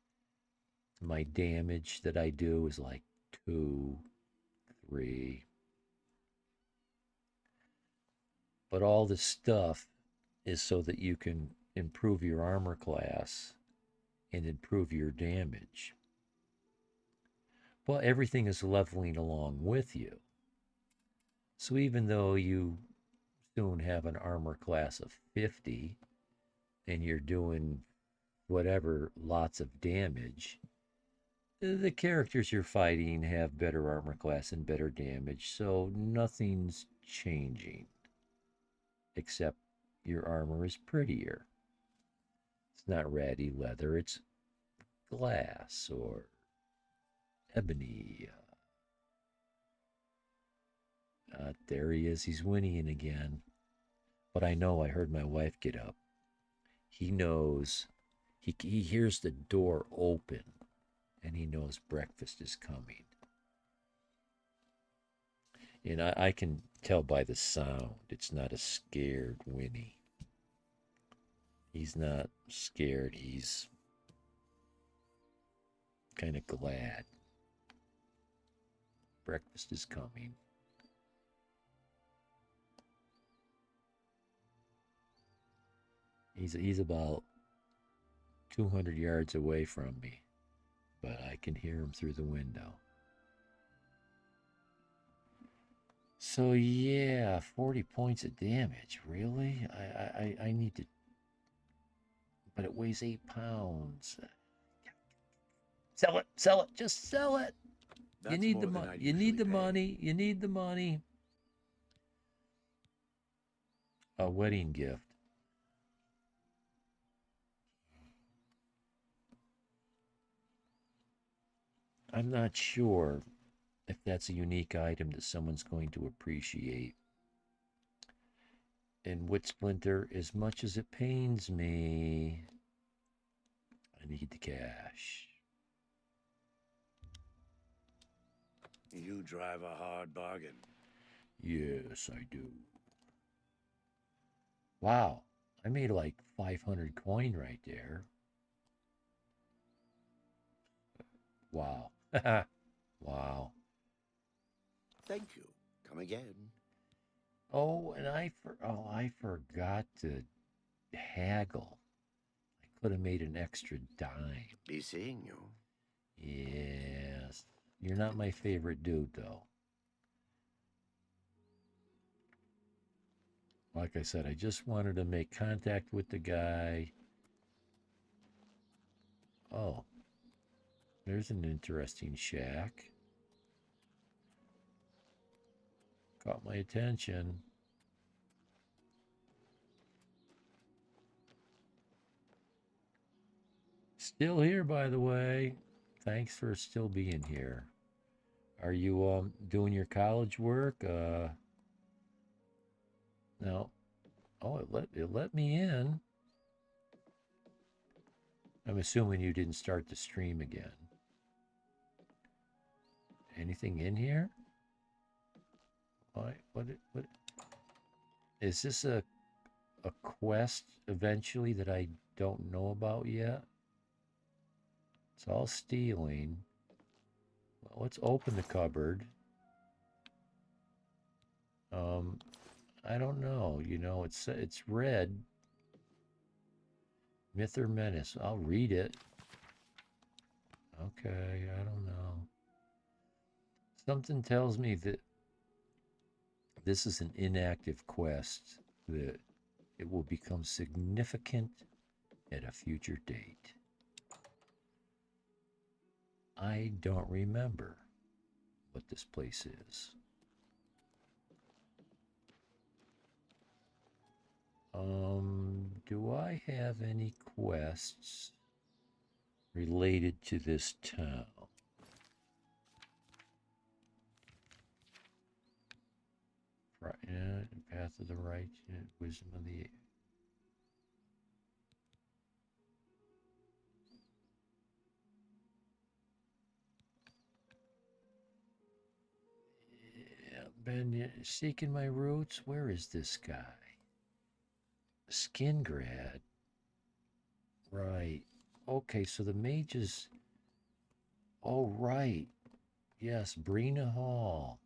My damage that I do is like 2, 3. But all this stuff is so that you can improve your armor class and improve your damage. Well, everything is leveling along with you. So even though you soon have an armor class of 50 and you're doing whatever, lots of damage, the characters you're fighting have better armor class and better damage, so nothing's changing. Except your armor is prettier. It's not ratty leather, it's glass or ebony. There he is, he's whinnying again. But I know I heard my wife get up. He knows, he hears the door open, and he knows breakfast is coming. And I can tell by the sound, it's not a scared whinny. He's not scared, he's kind of glad. Breakfast is coming. He's about 200 yards away from me, but I can hear him through the window. So yeah, 40 points of damage. Really? I need to, but it weighs 8 pounds. Sell it, just sell it. You need the money. You need the money. You need the money. A wedding gift. I'm not sure if that's a unique item that someone's going to appreciate. And Wit Splinter, as much as it pains me, I need the cash. You drive a hard bargain. Yes, I do. Wow, I made like 500 coin right there. Wow. Wow. Thank you. Come again. Oh, and I forgot to haggle. I could have made an extra dime. Be seeing you. Yes. You're not my favorite dude, though. Like I said, I just wanted to make contact with the guy. Oh, there's an interesting shack. Caught my attention. Still here, by the way. Thanks for still being here. Are you doing your college work? No. Oh, it let me in. I'm assuming you didn't start the stream again. Anything in here? What is this a quest eventually that I don't know about yet? It's all stealing. Well, let's open the cupboard. I don't know. You know, it's red. Myth or Menace. I'll read it. Okay, I don't know. Something tells me that this is an inactive quest, that it will become significant at a future date. I don't remember what this place is. Do I have any quests related to this town? Path of the Right, Wisdom of the... Yeah, been seeking my roots. Where is this guy? Skingrad. Right. Okay, so the mages... Oh, right. Yes, Brina Hall.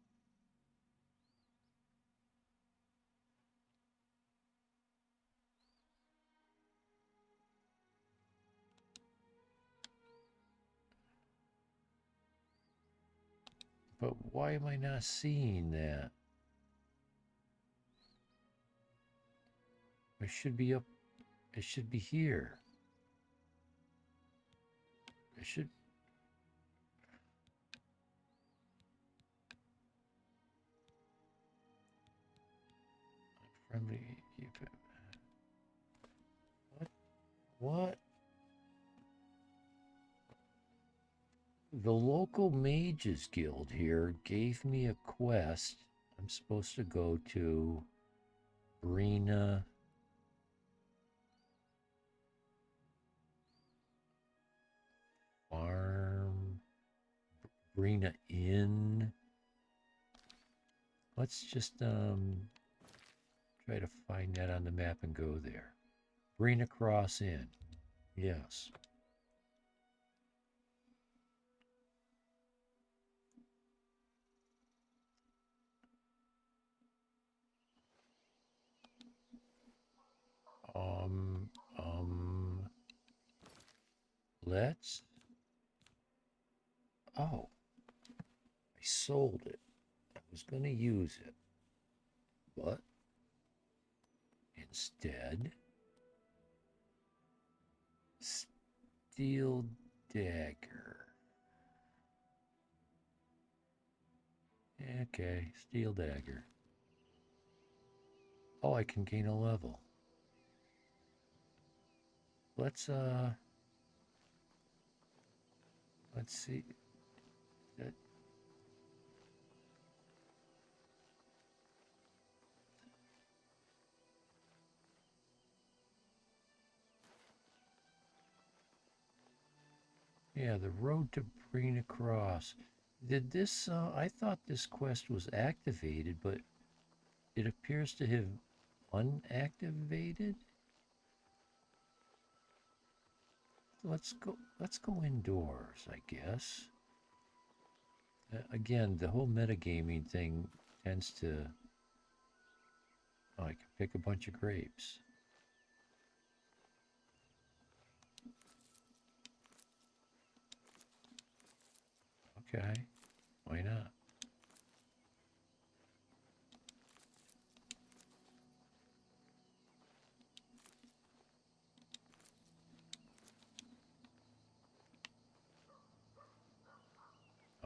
But why am I not seeing that? I should be up. It should be here. It should. Friendly. What? What? The local mages guild here gave me a quest. I'm supposed to go to Brina Farm, Brina Inn. Let's just try to find that on the map and go there. Brina Cross Inn. Yes. Let's... Oh, I sold it. I was going to use it. But instead, steel dagger. Okay, steel dagger. Oh, I can gain a level. Let's see. Yeah, the road to bring across. Did this, I thought this quest was activated, but it appears to have unactivated. Let's go indoors, I guess. Again, the whole metagaming thing tends to... Oh, I can pick a bunch of grapes. Okay, why not?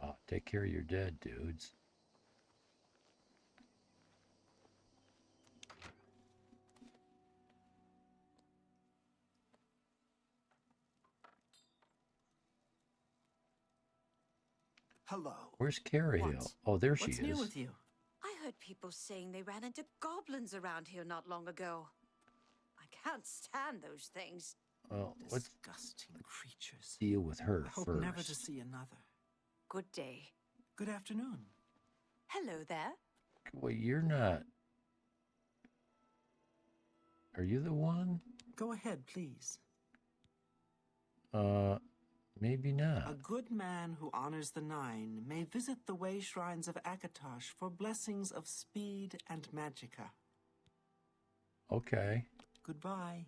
Oh, take care of your dead, dudes. Hello. Where's Carrie Hill? Oh, there she What's is. new with you? I heard people saying they ran into goblins around here not long ago. I can't stand those things. Well, let's Disgusting creatures. deal with her I hope first. never to see another. Good day. Good afternoon. Hello there. Well, you're not. Are you the one? Go ahead, please. Maybe A not. good man who honors the Nine may visit the way shrines of Akatosh for blessings of speed and magicka. Okay. Goodbye.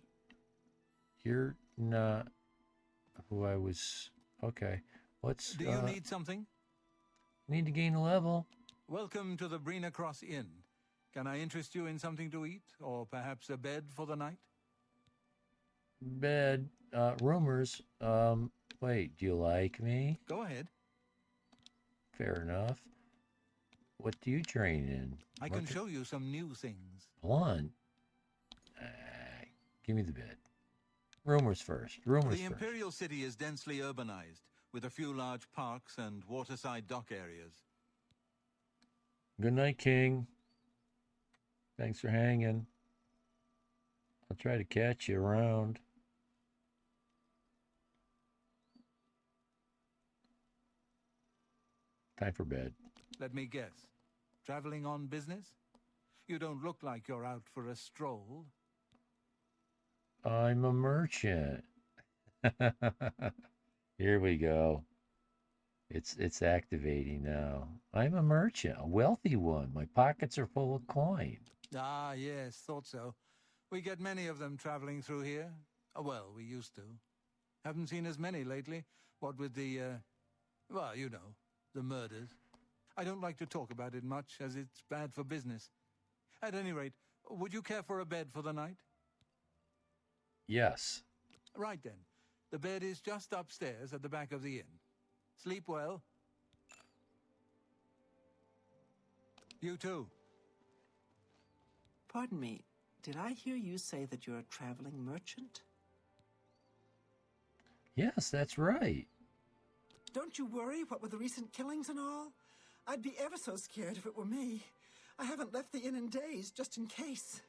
You're not who I was. Okay. Let's. Do you need something? Need to gain a level. Welcome to the Brina Cross Inn. Can I interest you in something to eat, or perhaps a bed for the night? Bed. Rumors. Wait, do you like me? Go ahead. Fair enough. What do you train in? I can show you some new things. Blunt? Give me the bed. Rumors first. Rumors The first. Imperial City is densely urbanized, with a few large parks and waterside dock areas. Good night, King. Thanks for hanging. I'll try to catch you around. Time for bed. Let me guess. Traveling on business? You don't look like you're out for a stroll. I'm a merchant. Here we go. It's activating now. I'm a merchant, a wealthy one. My pockets are full of coin. Ah, yes, thought so. We get many of them traveling through here. Oh, well, we used to. Haven't seen as many lately. What with the, well, you know, the murders. I don't like to talk about it much, as it's bad for business. At any rate, would you care for a bed for the night? Yes. Right then. The bed is just upstairs at the back of the inn. Sleep well. You too. Pardon me, did I hear you say that you're a traveling merchant? Yes, that's right. Don't you worry, what with the recent killings and all? I'd be ever so scared if it were me. I haven't left the inn in days, just in case.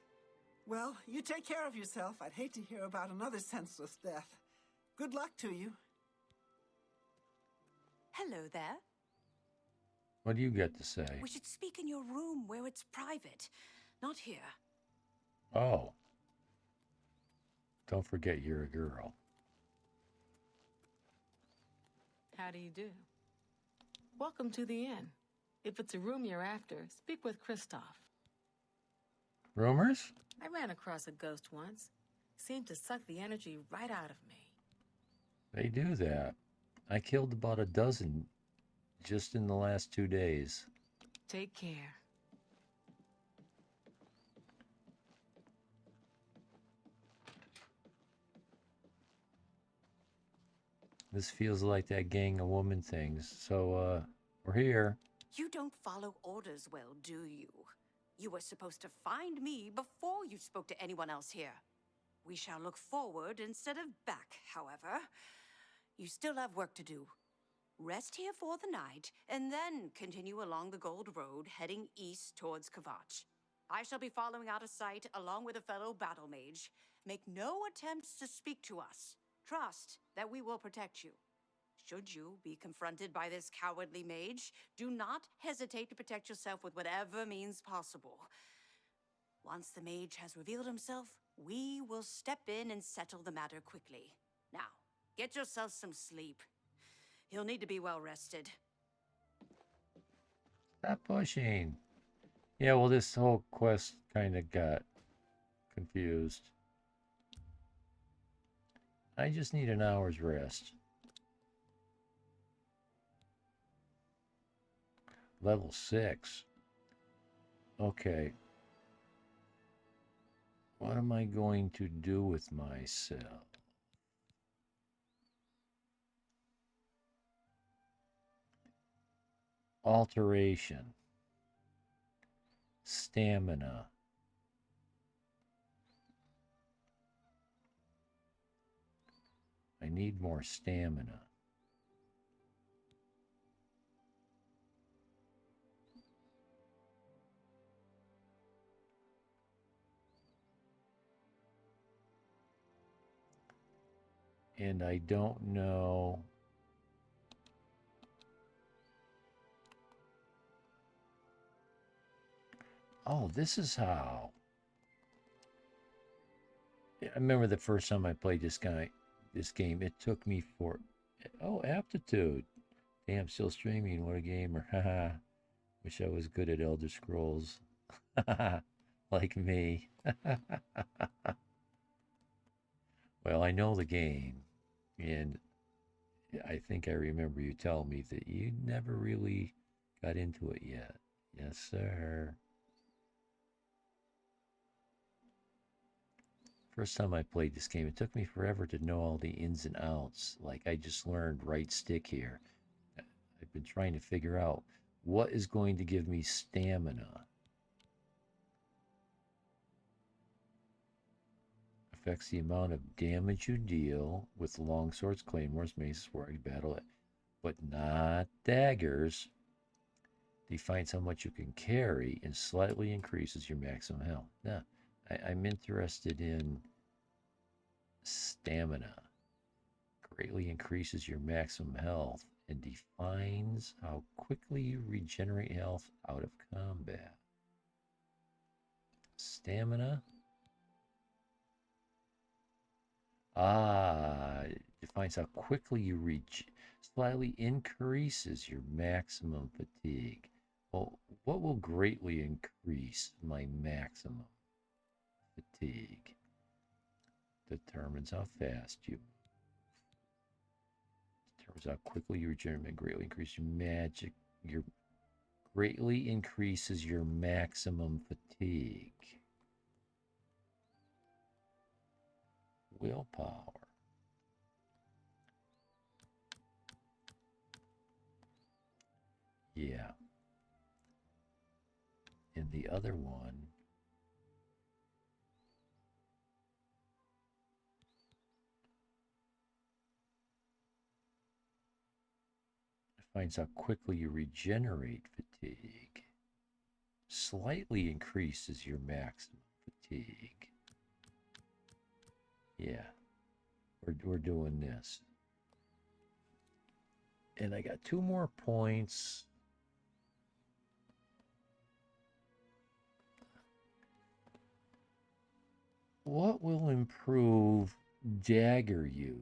Well, you take care of yourself. I'd hate to hear about another senseless death. Good luck to you. Hello there. What do you got to say? We should speak in your room where it's private, not here. Oh. Don't forget you're a girl. How do you do? Welcome to the inn. If it's a room you're after, speak with Kristoff. Rumors? I ran across a ghost once. Seemed to suck the energy right out of me. They do that. I killed about a dozen just in the last 2 days. Take care. This feels like that gang of woman things. So, we're here. You don't follow orders well, do you? You were supposed to find me before you spoke to anyone else here. We shall look forward instead of back, however. You still have work to do. Rest here for the night, and then continue along the Gold Road, heading east towards Kvatch. I shall be following out of sight along with a fellow battle mage. Make no attempts to speak to us. Trust that we will protect you. Should you be confronted by this cowardly mage, do not hesitate to protect yourself with whatever means possible. Once the mage has revealed himself, we will step in and settle the matter quickly. Now, get yourself some sleep. You'll need to be well rested. Stop pushing. Yeah, well, this whole quest kind of got confused. I just need an hour's rest. Level 6. Okay. What am I going to do with myself? Alteration. Stamina. I need more stamina. And I don't know. Oh, this is how. I remember the first time I played this game, it took me for, oh, aptitude. Damn, still streaming. What a gamer. Haha. Wish I was good at Elder Scrolls. Like me. Well, I know the game. And I think I remember you telling me that you never really got into it yet. Yes, sir. First time I played this game, it took me forever to know all the ins and outs. Like, I just learned right stick here. I've been trying to figure out what is going to give me stamina. Affects the amount of damage you deal with long swords, claymores, maces, swords, battle, but not daggers. Defines how much you can carry and slightly increases your maximum health. Now, I'm interested in stamina. Greatly increases your maximum health and defines how quickly you regenerate health out of combat. Stamina. It defines how quickly you slightly increases your maximum fatigue. Well, what will greatly increase my maximum fatigue? Determines how fast you move. Determines how quickly you regenerate. Greatly increase your greatly increases your maximum fatigue. Willpower. Yeah. And the other one finds how quickly you regenerate fatigue. Slightly increases your maximum fatigue. Yeah, we're doing this. And I got 2 more points. What will improve dagger use?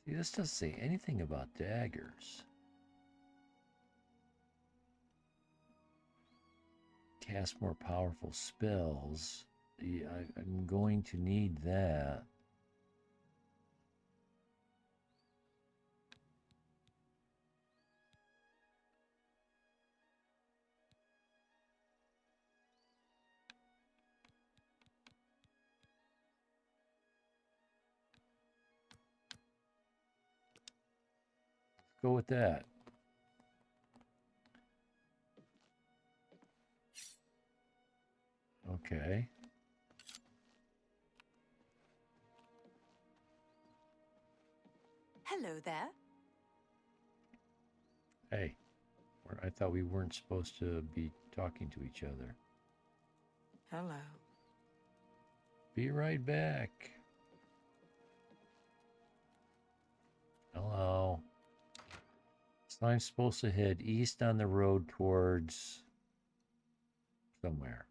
See, this doesn't say anything about daggers. Cast more powerful spells. Yeah, I'm going to need that. Let's go with that. Okay. Hello there. Hey, I thought we weren't supposed to be talking to each other. Hello. Be right back. Hello. So I'm supposed to head east on the road towards somewhere.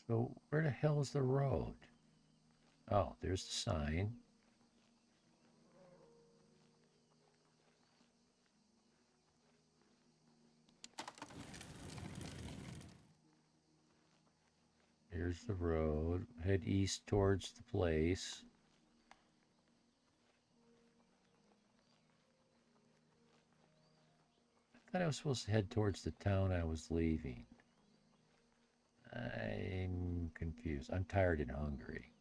So where the hell is the road? Oh, there's the sign. Here's the road. Head east towards the place. I thought I was supposed to head towards the town I was leaving. I'm confused. I'm tired and hungry.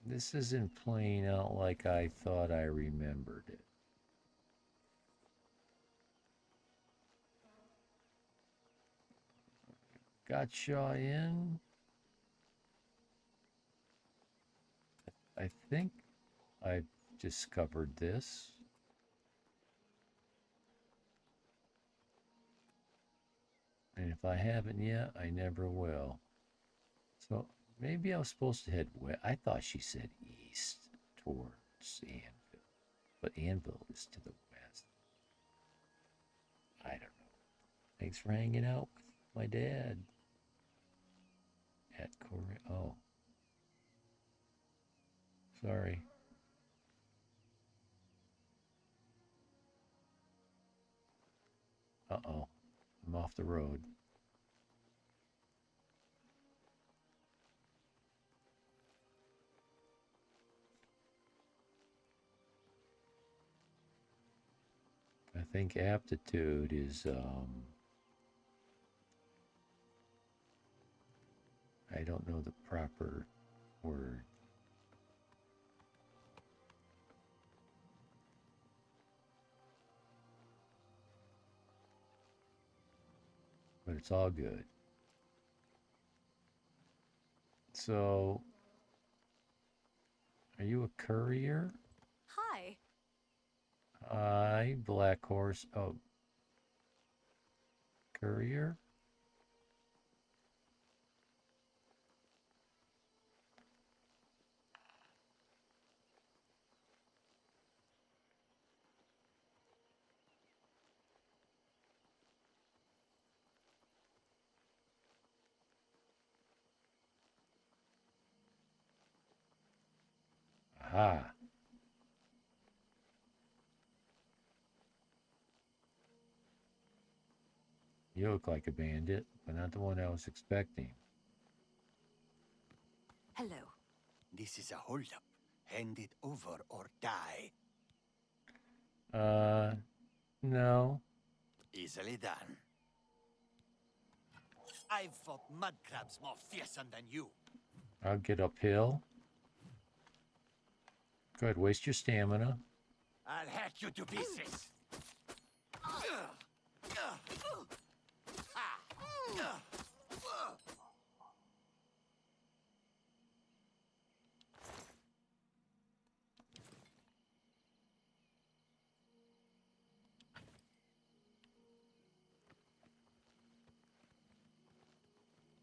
This isn't playing out like I thought I remembered it. Got Shaw in. I think I've discovered this. And if I haven't yet, I never will. So maybe I was supposed to head west. I thought she said east towards Anvil. But Anvil is to the west. I don't know. Thanks for hanging out with my dad. At Korea. Oh. Sorry. Uh-oh. I'm off the road. I think aptitude is, I don't know the proper word. But it's all good. So, are you a courier? Hi. Hi, Black Horse. Oh, courier? Aha. You look like a bandit, but not the one I was expecting. Hello. This is a holdup. Hand it over or die. No. Easily done. I've fought mud crabs more fearsome than you. I'll get uphill. Go ahead, waste your stamina. I'll hack you to pieces.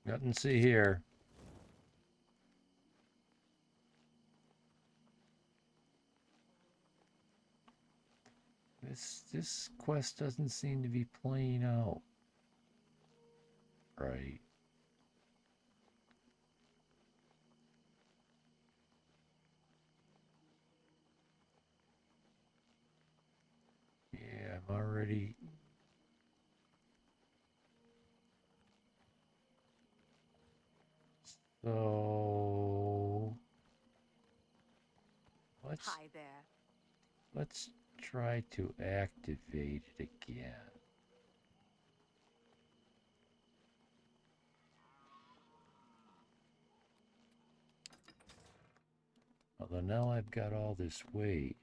Nothing to see here. This quest doesn't seem to be playing out right. Yeah, I'm already... So... Hi there. Let's try to activate it again. Although now I've got all this weight,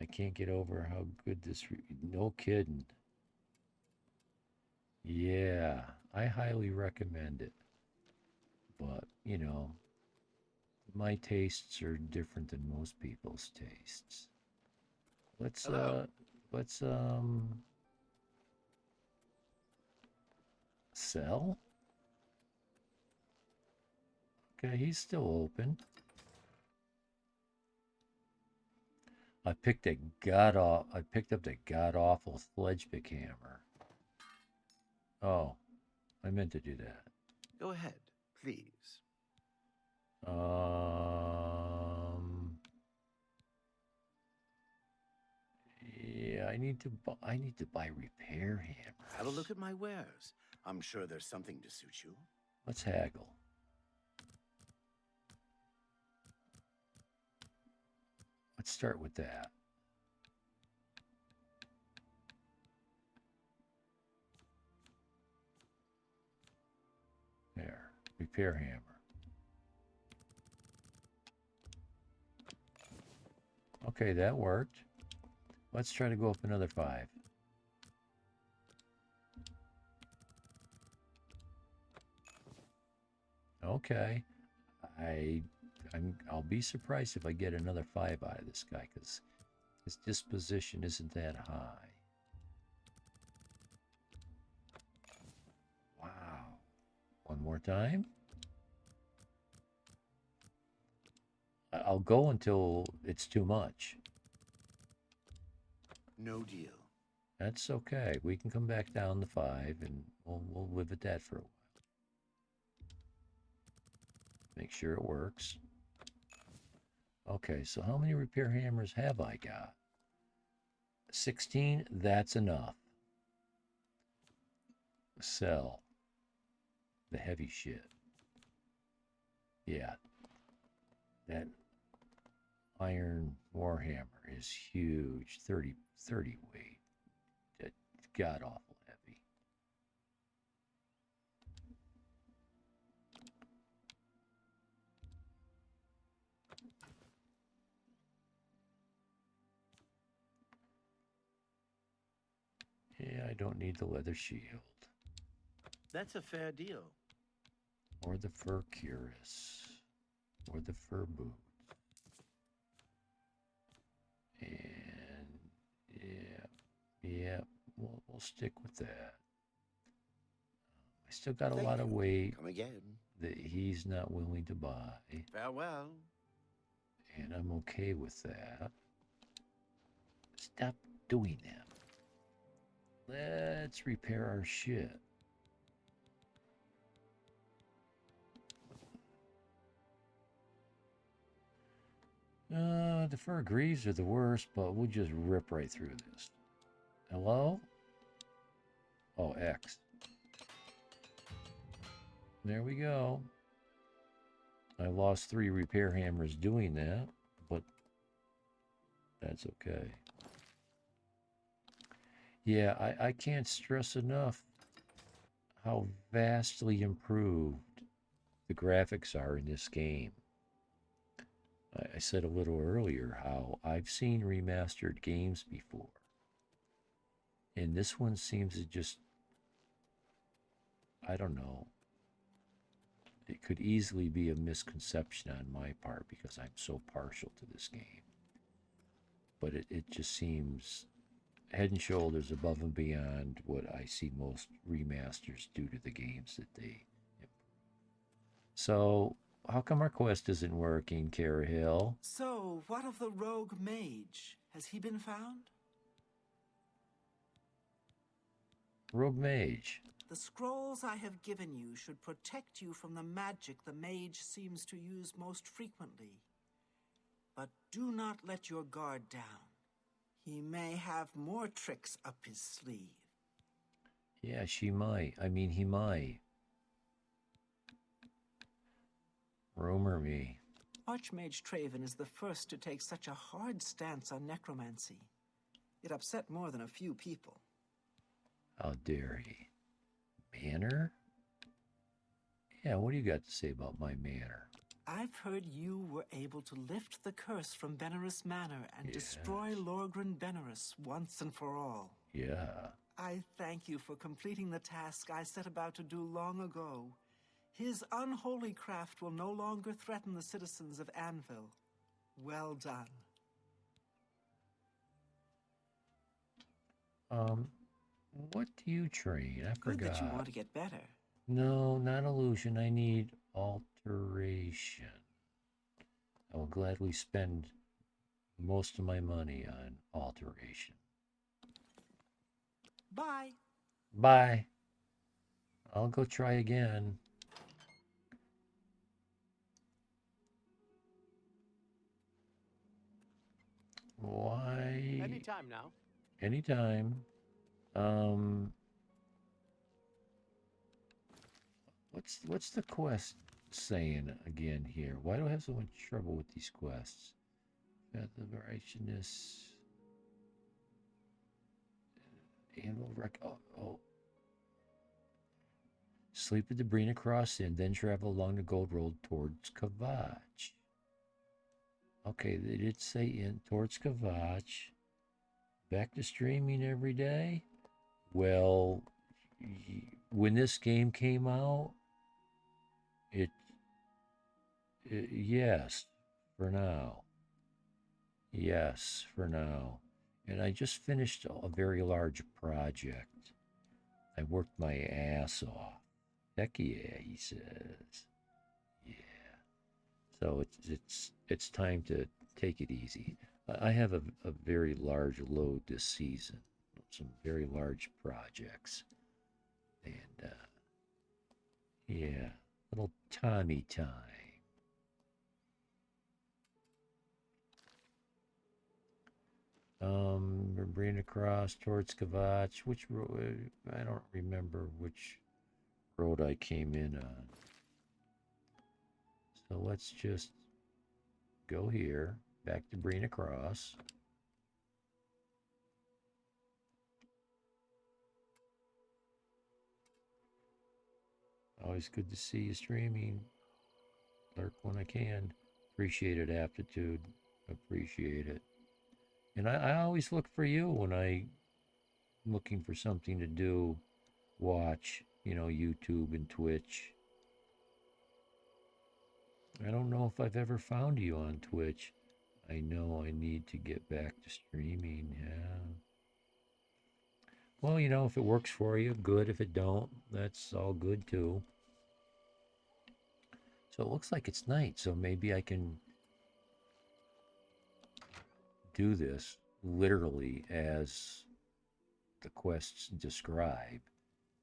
I can't get over how good this... No kidding. Yeah, I highly recommend it. But, you know, my tastes are different than most people's tastes. Let's sell? Okay, he's still open. I picked up the god-awful sledgepick hammer. Oh, I meant to do that. Go ahead, please. Yeah, I need to buy repair hammers. Have a look at my wares. I'm sure there's something to suit you. Let's haggle. Let's start with that. There, repair hammer. Okay, that worked. Let's try to go up another 5. Okay. I'll be surprised if I get another 5 out of this guy, because his disposition isn't that high. Wow. One more time. I'll go until it's too much. No deal. That's okay. We can come back down to 5, and we'll live at that for a while. Make sure it works. Okay, so how many repair hammers have I got? 16? That's enough. Sell. The heavy shit. Yeah. That iron warhammer is huge. 30 weight. That god-awful heavy. Yeah, I don't need the leather shield. That's a fair deal. Or the fur cuirass. Or the fur boots. And yeah, we'll stick with that. I still got a lot of weight Come again. that he's not willing to buy. Farewell. And I'm okay with that. Stop doing that. Let's repair our shit. The fur greaves are the worst, but we'll just rip right through this. Hello? Oh, X. There we go. I lost 3 repair hammers doing that, but that's okay. Yeah, I can't stress enough how vastly improved the graphics are in this game. I said a little earlier how I've seen remastered games before. And this one seems to just, I don't know. It could easily be a misconception on my part because I'm so partial to this game. But it just seems head and shoulders above and beyond what I see most remasters do to the games that they improve. So, how come our quest isn't working, Cara Hill? So, what of the rogue mage? Has he been found? Rogue mage. The scrolls I have given you should protect you from the magic the mage seems to use most frequently. But do not let your guard down. He may have more tricks up his sleeve. Yeah, she might. I mean, he might. Rumor me. Archmage Traven is the first to take such a hard stance on necromancy. It upset more than a few people. How dare he? Manor? Yeah, what do you got to say about my manor? I've heard you were able to lift the curse from Benerus Manor and destroy Lorgren Benerus once and for all. Yeah. I thank you for completing the task I set about to do long ago. His unholy craft will no longer threaten the citizens of Anvil. Well done. What do you train? I forgot. Good that you want to get better. No, not illusion. I need alteration. I will gladly spend most of my money on alteration. Bye. Bye. I'll go try again. Why? Anytime now. Anytime. What's the quest saying again here? Why do I have so much trouble with these quests? Path of righteousness. Anvil Sleep at the Brina Cross Inn, then travel along the Gold Road towards Kavach. Okay, they did say in towards Kavach. Back to streaming every day? Well, when this game came out, yes, for now. Yes, for now. And I just finished a very large project. I worked my ass off. Heck yeah, he says. Yeah. So it's time to take it easy. I have a very large load this season. Some very large projects. And yeah, little Tommy time. We're bringing across towards Kavach. Which road? I don't remember which road I came in on. So let's just go here, back to Brina Cross. Always good to see you streaming. Lurk when I can. Appreciate it, Aptitude. Appreciate it. And I always look for you when I'm looking for something to do, watch, YouTube and Twitch. I don't know if I've ever found you on Twitch. I know I need to get back to streaming, yeah. Well, if it works for you, good. If it don't, that's all good too. So it looks like it's night, so maybe I can do this literally as the quests describe.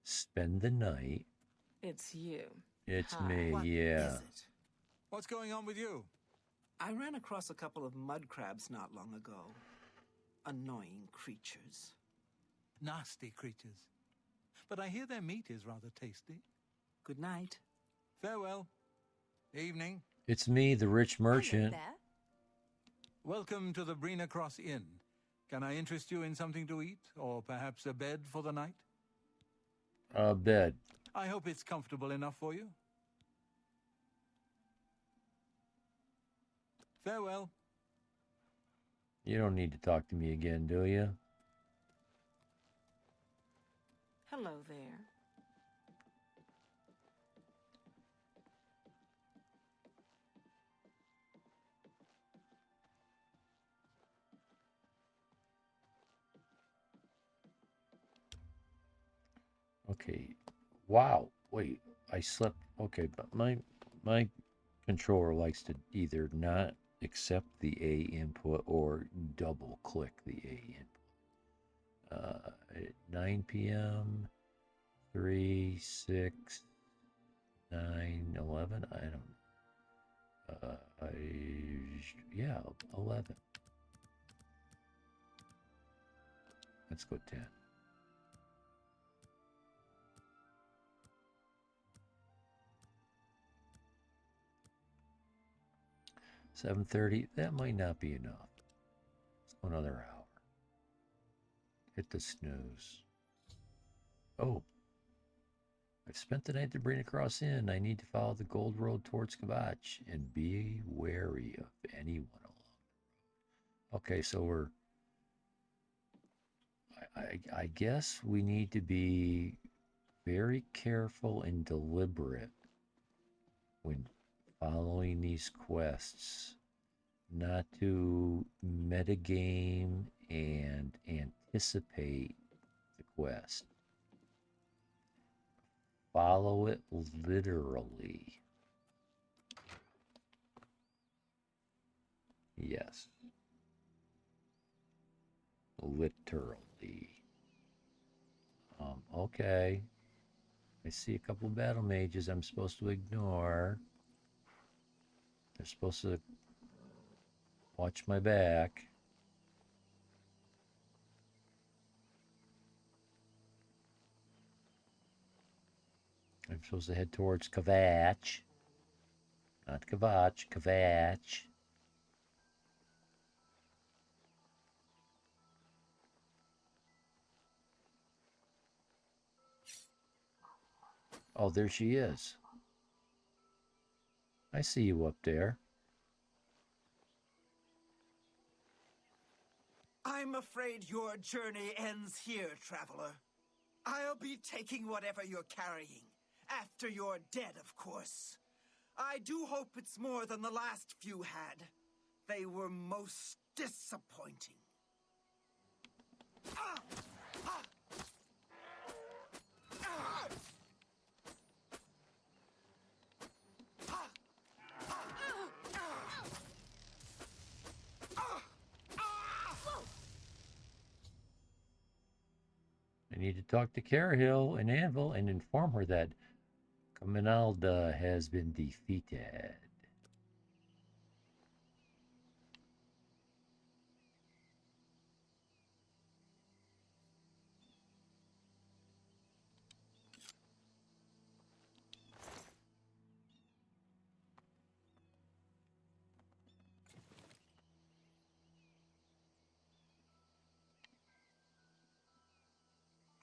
Spend the night. It's you. It's Hi. me, What yeah. is it? What's going on with you? I ran across a couple of mud crabs not long ago. Annoying creatures. Nasty creatures. But I hear their meat is rather tasty. Good night. Farewell. Evening. It's me, the rich merchant. Welcome to the Brina Cross Inn. Can I interest you in something to eat, or perhaps a bed for the night? Bed. I hope it's comfortable enough for you. Farewell. You don't need to talk to me again, do you? Hello there. Okay. Wow. Wait, I slept. Okay, but my controller likes to either not accept the A input or double click the A input. At 9 p.m., 3, 6, 9, 11. I don't. Yeah, 11. Let's go 10. 7:30. That might not be enough. Let's go another hour. Hit the snooze. Oh. I've spent the night to bring across in. I need to follow the gold road towards Kvatch and be wary of anyone along the road. Okay, so we're... I guess we need to be very careful and deliberate when following these quests. Not to metagame and anticipate the quest. Follow it literally. Yes. Literally. Okay. I see a couple battle mages I'm supposed to ignore. They're supposed to watch my back. I'm supposed to head towards Kvatch. Not Kvatch, Kvatch. Oh, there she is. I see you up there. I'm afraid your journey ends here, traveler. I'll be taking whatever you're carrying. After you're dead, of course. I do hope it's more than the last few had. They were most disappointing. I need to talk to Carahill and Anvil and inform her that Caminalda has been defeated.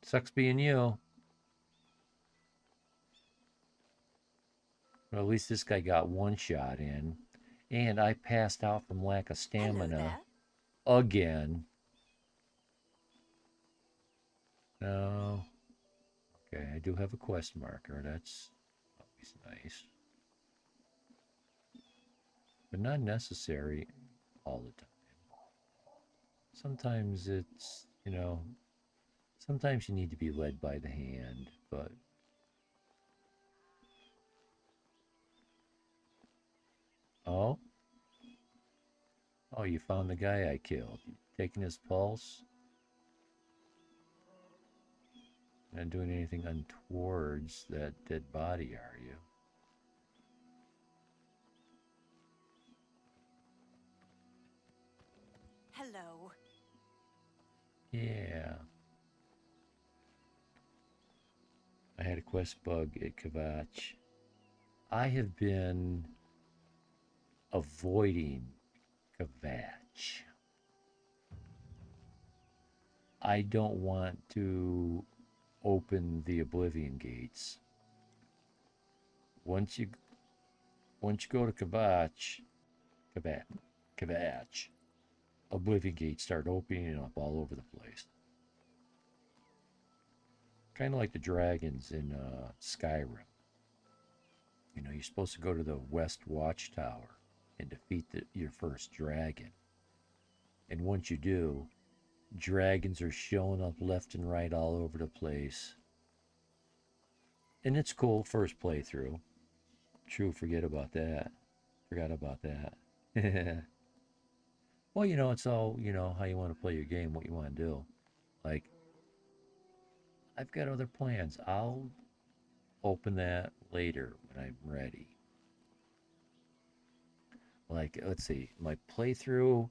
Sucks being you. Well, at least this guy got one shot in. And I passed out from lack of stamina. Again. No. Okay, I do have a quest marker. That's always nice. But not necessary all the time. Sometimes it's, you know, sometimes you need to be led by the hand, but... Oh? Oh, you found the guy I killed. Taking his pulse? Not doing anything untowards that dead body, are you? Hello. Yeah. I had a quest bug at Kvatch. I have been avoiding Kvatch. I don't want to open the Oblivion Gates. Once you go to Kvatch, Oblivion Gates start opening up all over the place. Kind of like the dragons in Skyrim. You know, you're supposed to go to the West Watchtower and defeat your first dragon. And once you do, dragons are showing up left and right all over the place. And it's cool, first playthrough. True, forgot about that. Well, you know, it's all, you know, how you want to play your game, what you want to do. Like, I've got other plans. I'll open that later when I'm ready. Like, let's see, my playthrough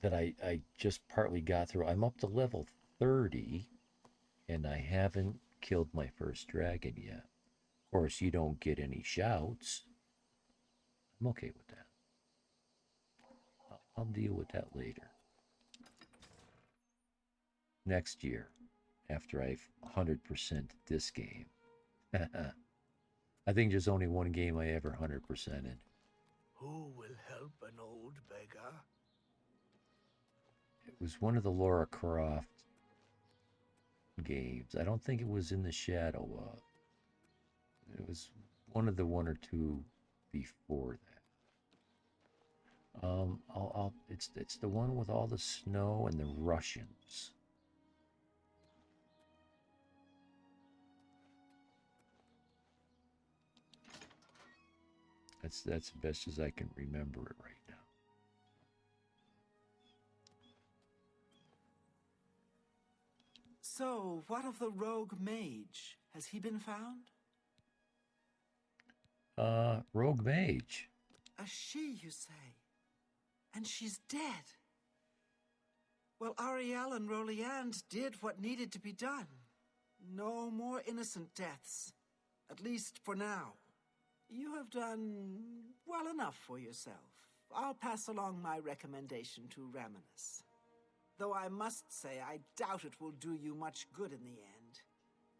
that I just partly got through, I'm up to level 30, and I haven't killed my first dragon yet. Of course, you don't get any shouts I'm okay with that. I'll deal with that later. Next year, after I've 100% this game. I think there's only one game I ever 100%ed. Who will help an old beggar? It was one of the Laura Croft games. I don't think it was In the Shadow of. It was one of the one or two before that. It's the one with all the snow and the Russians. That's the best as I can remember it right now. So, what of the rogue mage? Has he been found? Rogue Mage. A she, you say? And she's dead. Well, Ariel and Roliand did what needed to be done. No more innocent deaths. At least for now. You have done well enough for yourself. I'll pass along my recommendation to Raminus. Though I must say, I doubt it will do you much good in the end.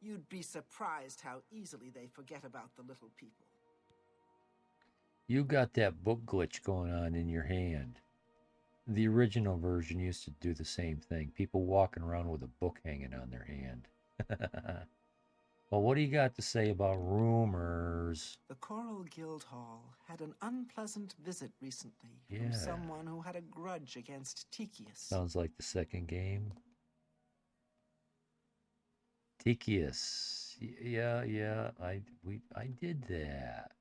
You'd be surprised how easily they forget about the little people. You got that book glitch going on in your hand. The original version used to do the same thing. People walking around with a book hanging on their hand. Well, what do you got to say about rumors? The Coral Guildhall had an unpleasant visit recently Yeah. from someone who had a grudge against Tychius. Sounds like the second game. Tychius. Yeah, I did that.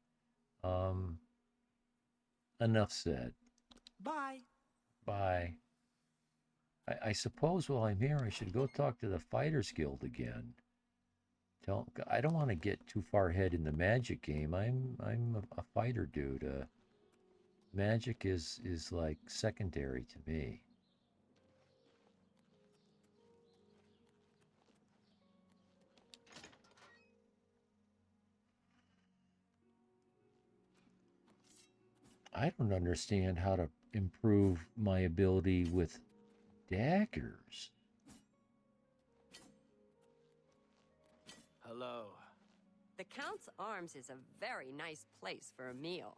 Enough said. Bye. Bye. I suppose while I'm here, I should go talk to the Fighters Guild again. I don't want to get too far ahead in the magic game. I'm a fighter dude. Magic is like secondary to me. I don't understand how to improve my ability with daggers. Hello. The Count's Arms is a very nice place for a meal,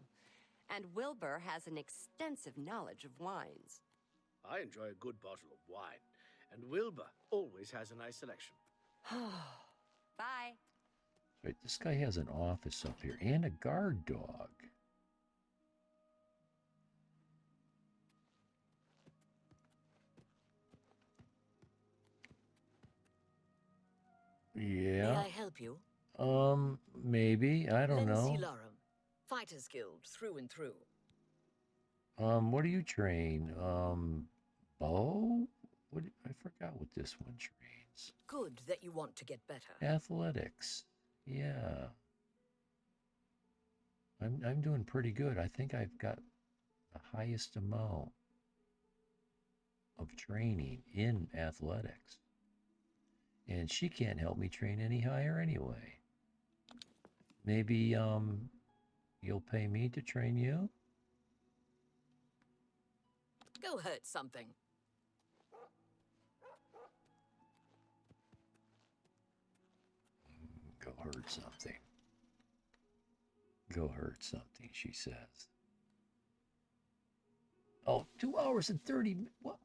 and Wilbur has an extensive knowledge of wines. I enjoy a good bottle of wine, and Wilbur always has a nice selection. Bye. Right, this guy has an office up here and a guard dog. Yeah. May I help you? Maybe. I don't know. Larum, Fighters Guild, through and through. What do you train? Bow? I forgot what this one trains. Good that you want to get better. Athletics. Yeah. I'm doing pretty good. I think I've got the highest amount of training in athletics. And she can't help me train any higher anyway. Maybe you'll pay me to train you? Go hurt something. Go hurt something. Go hurt something, she says. Oh, 2 hours and 30 minutes. What?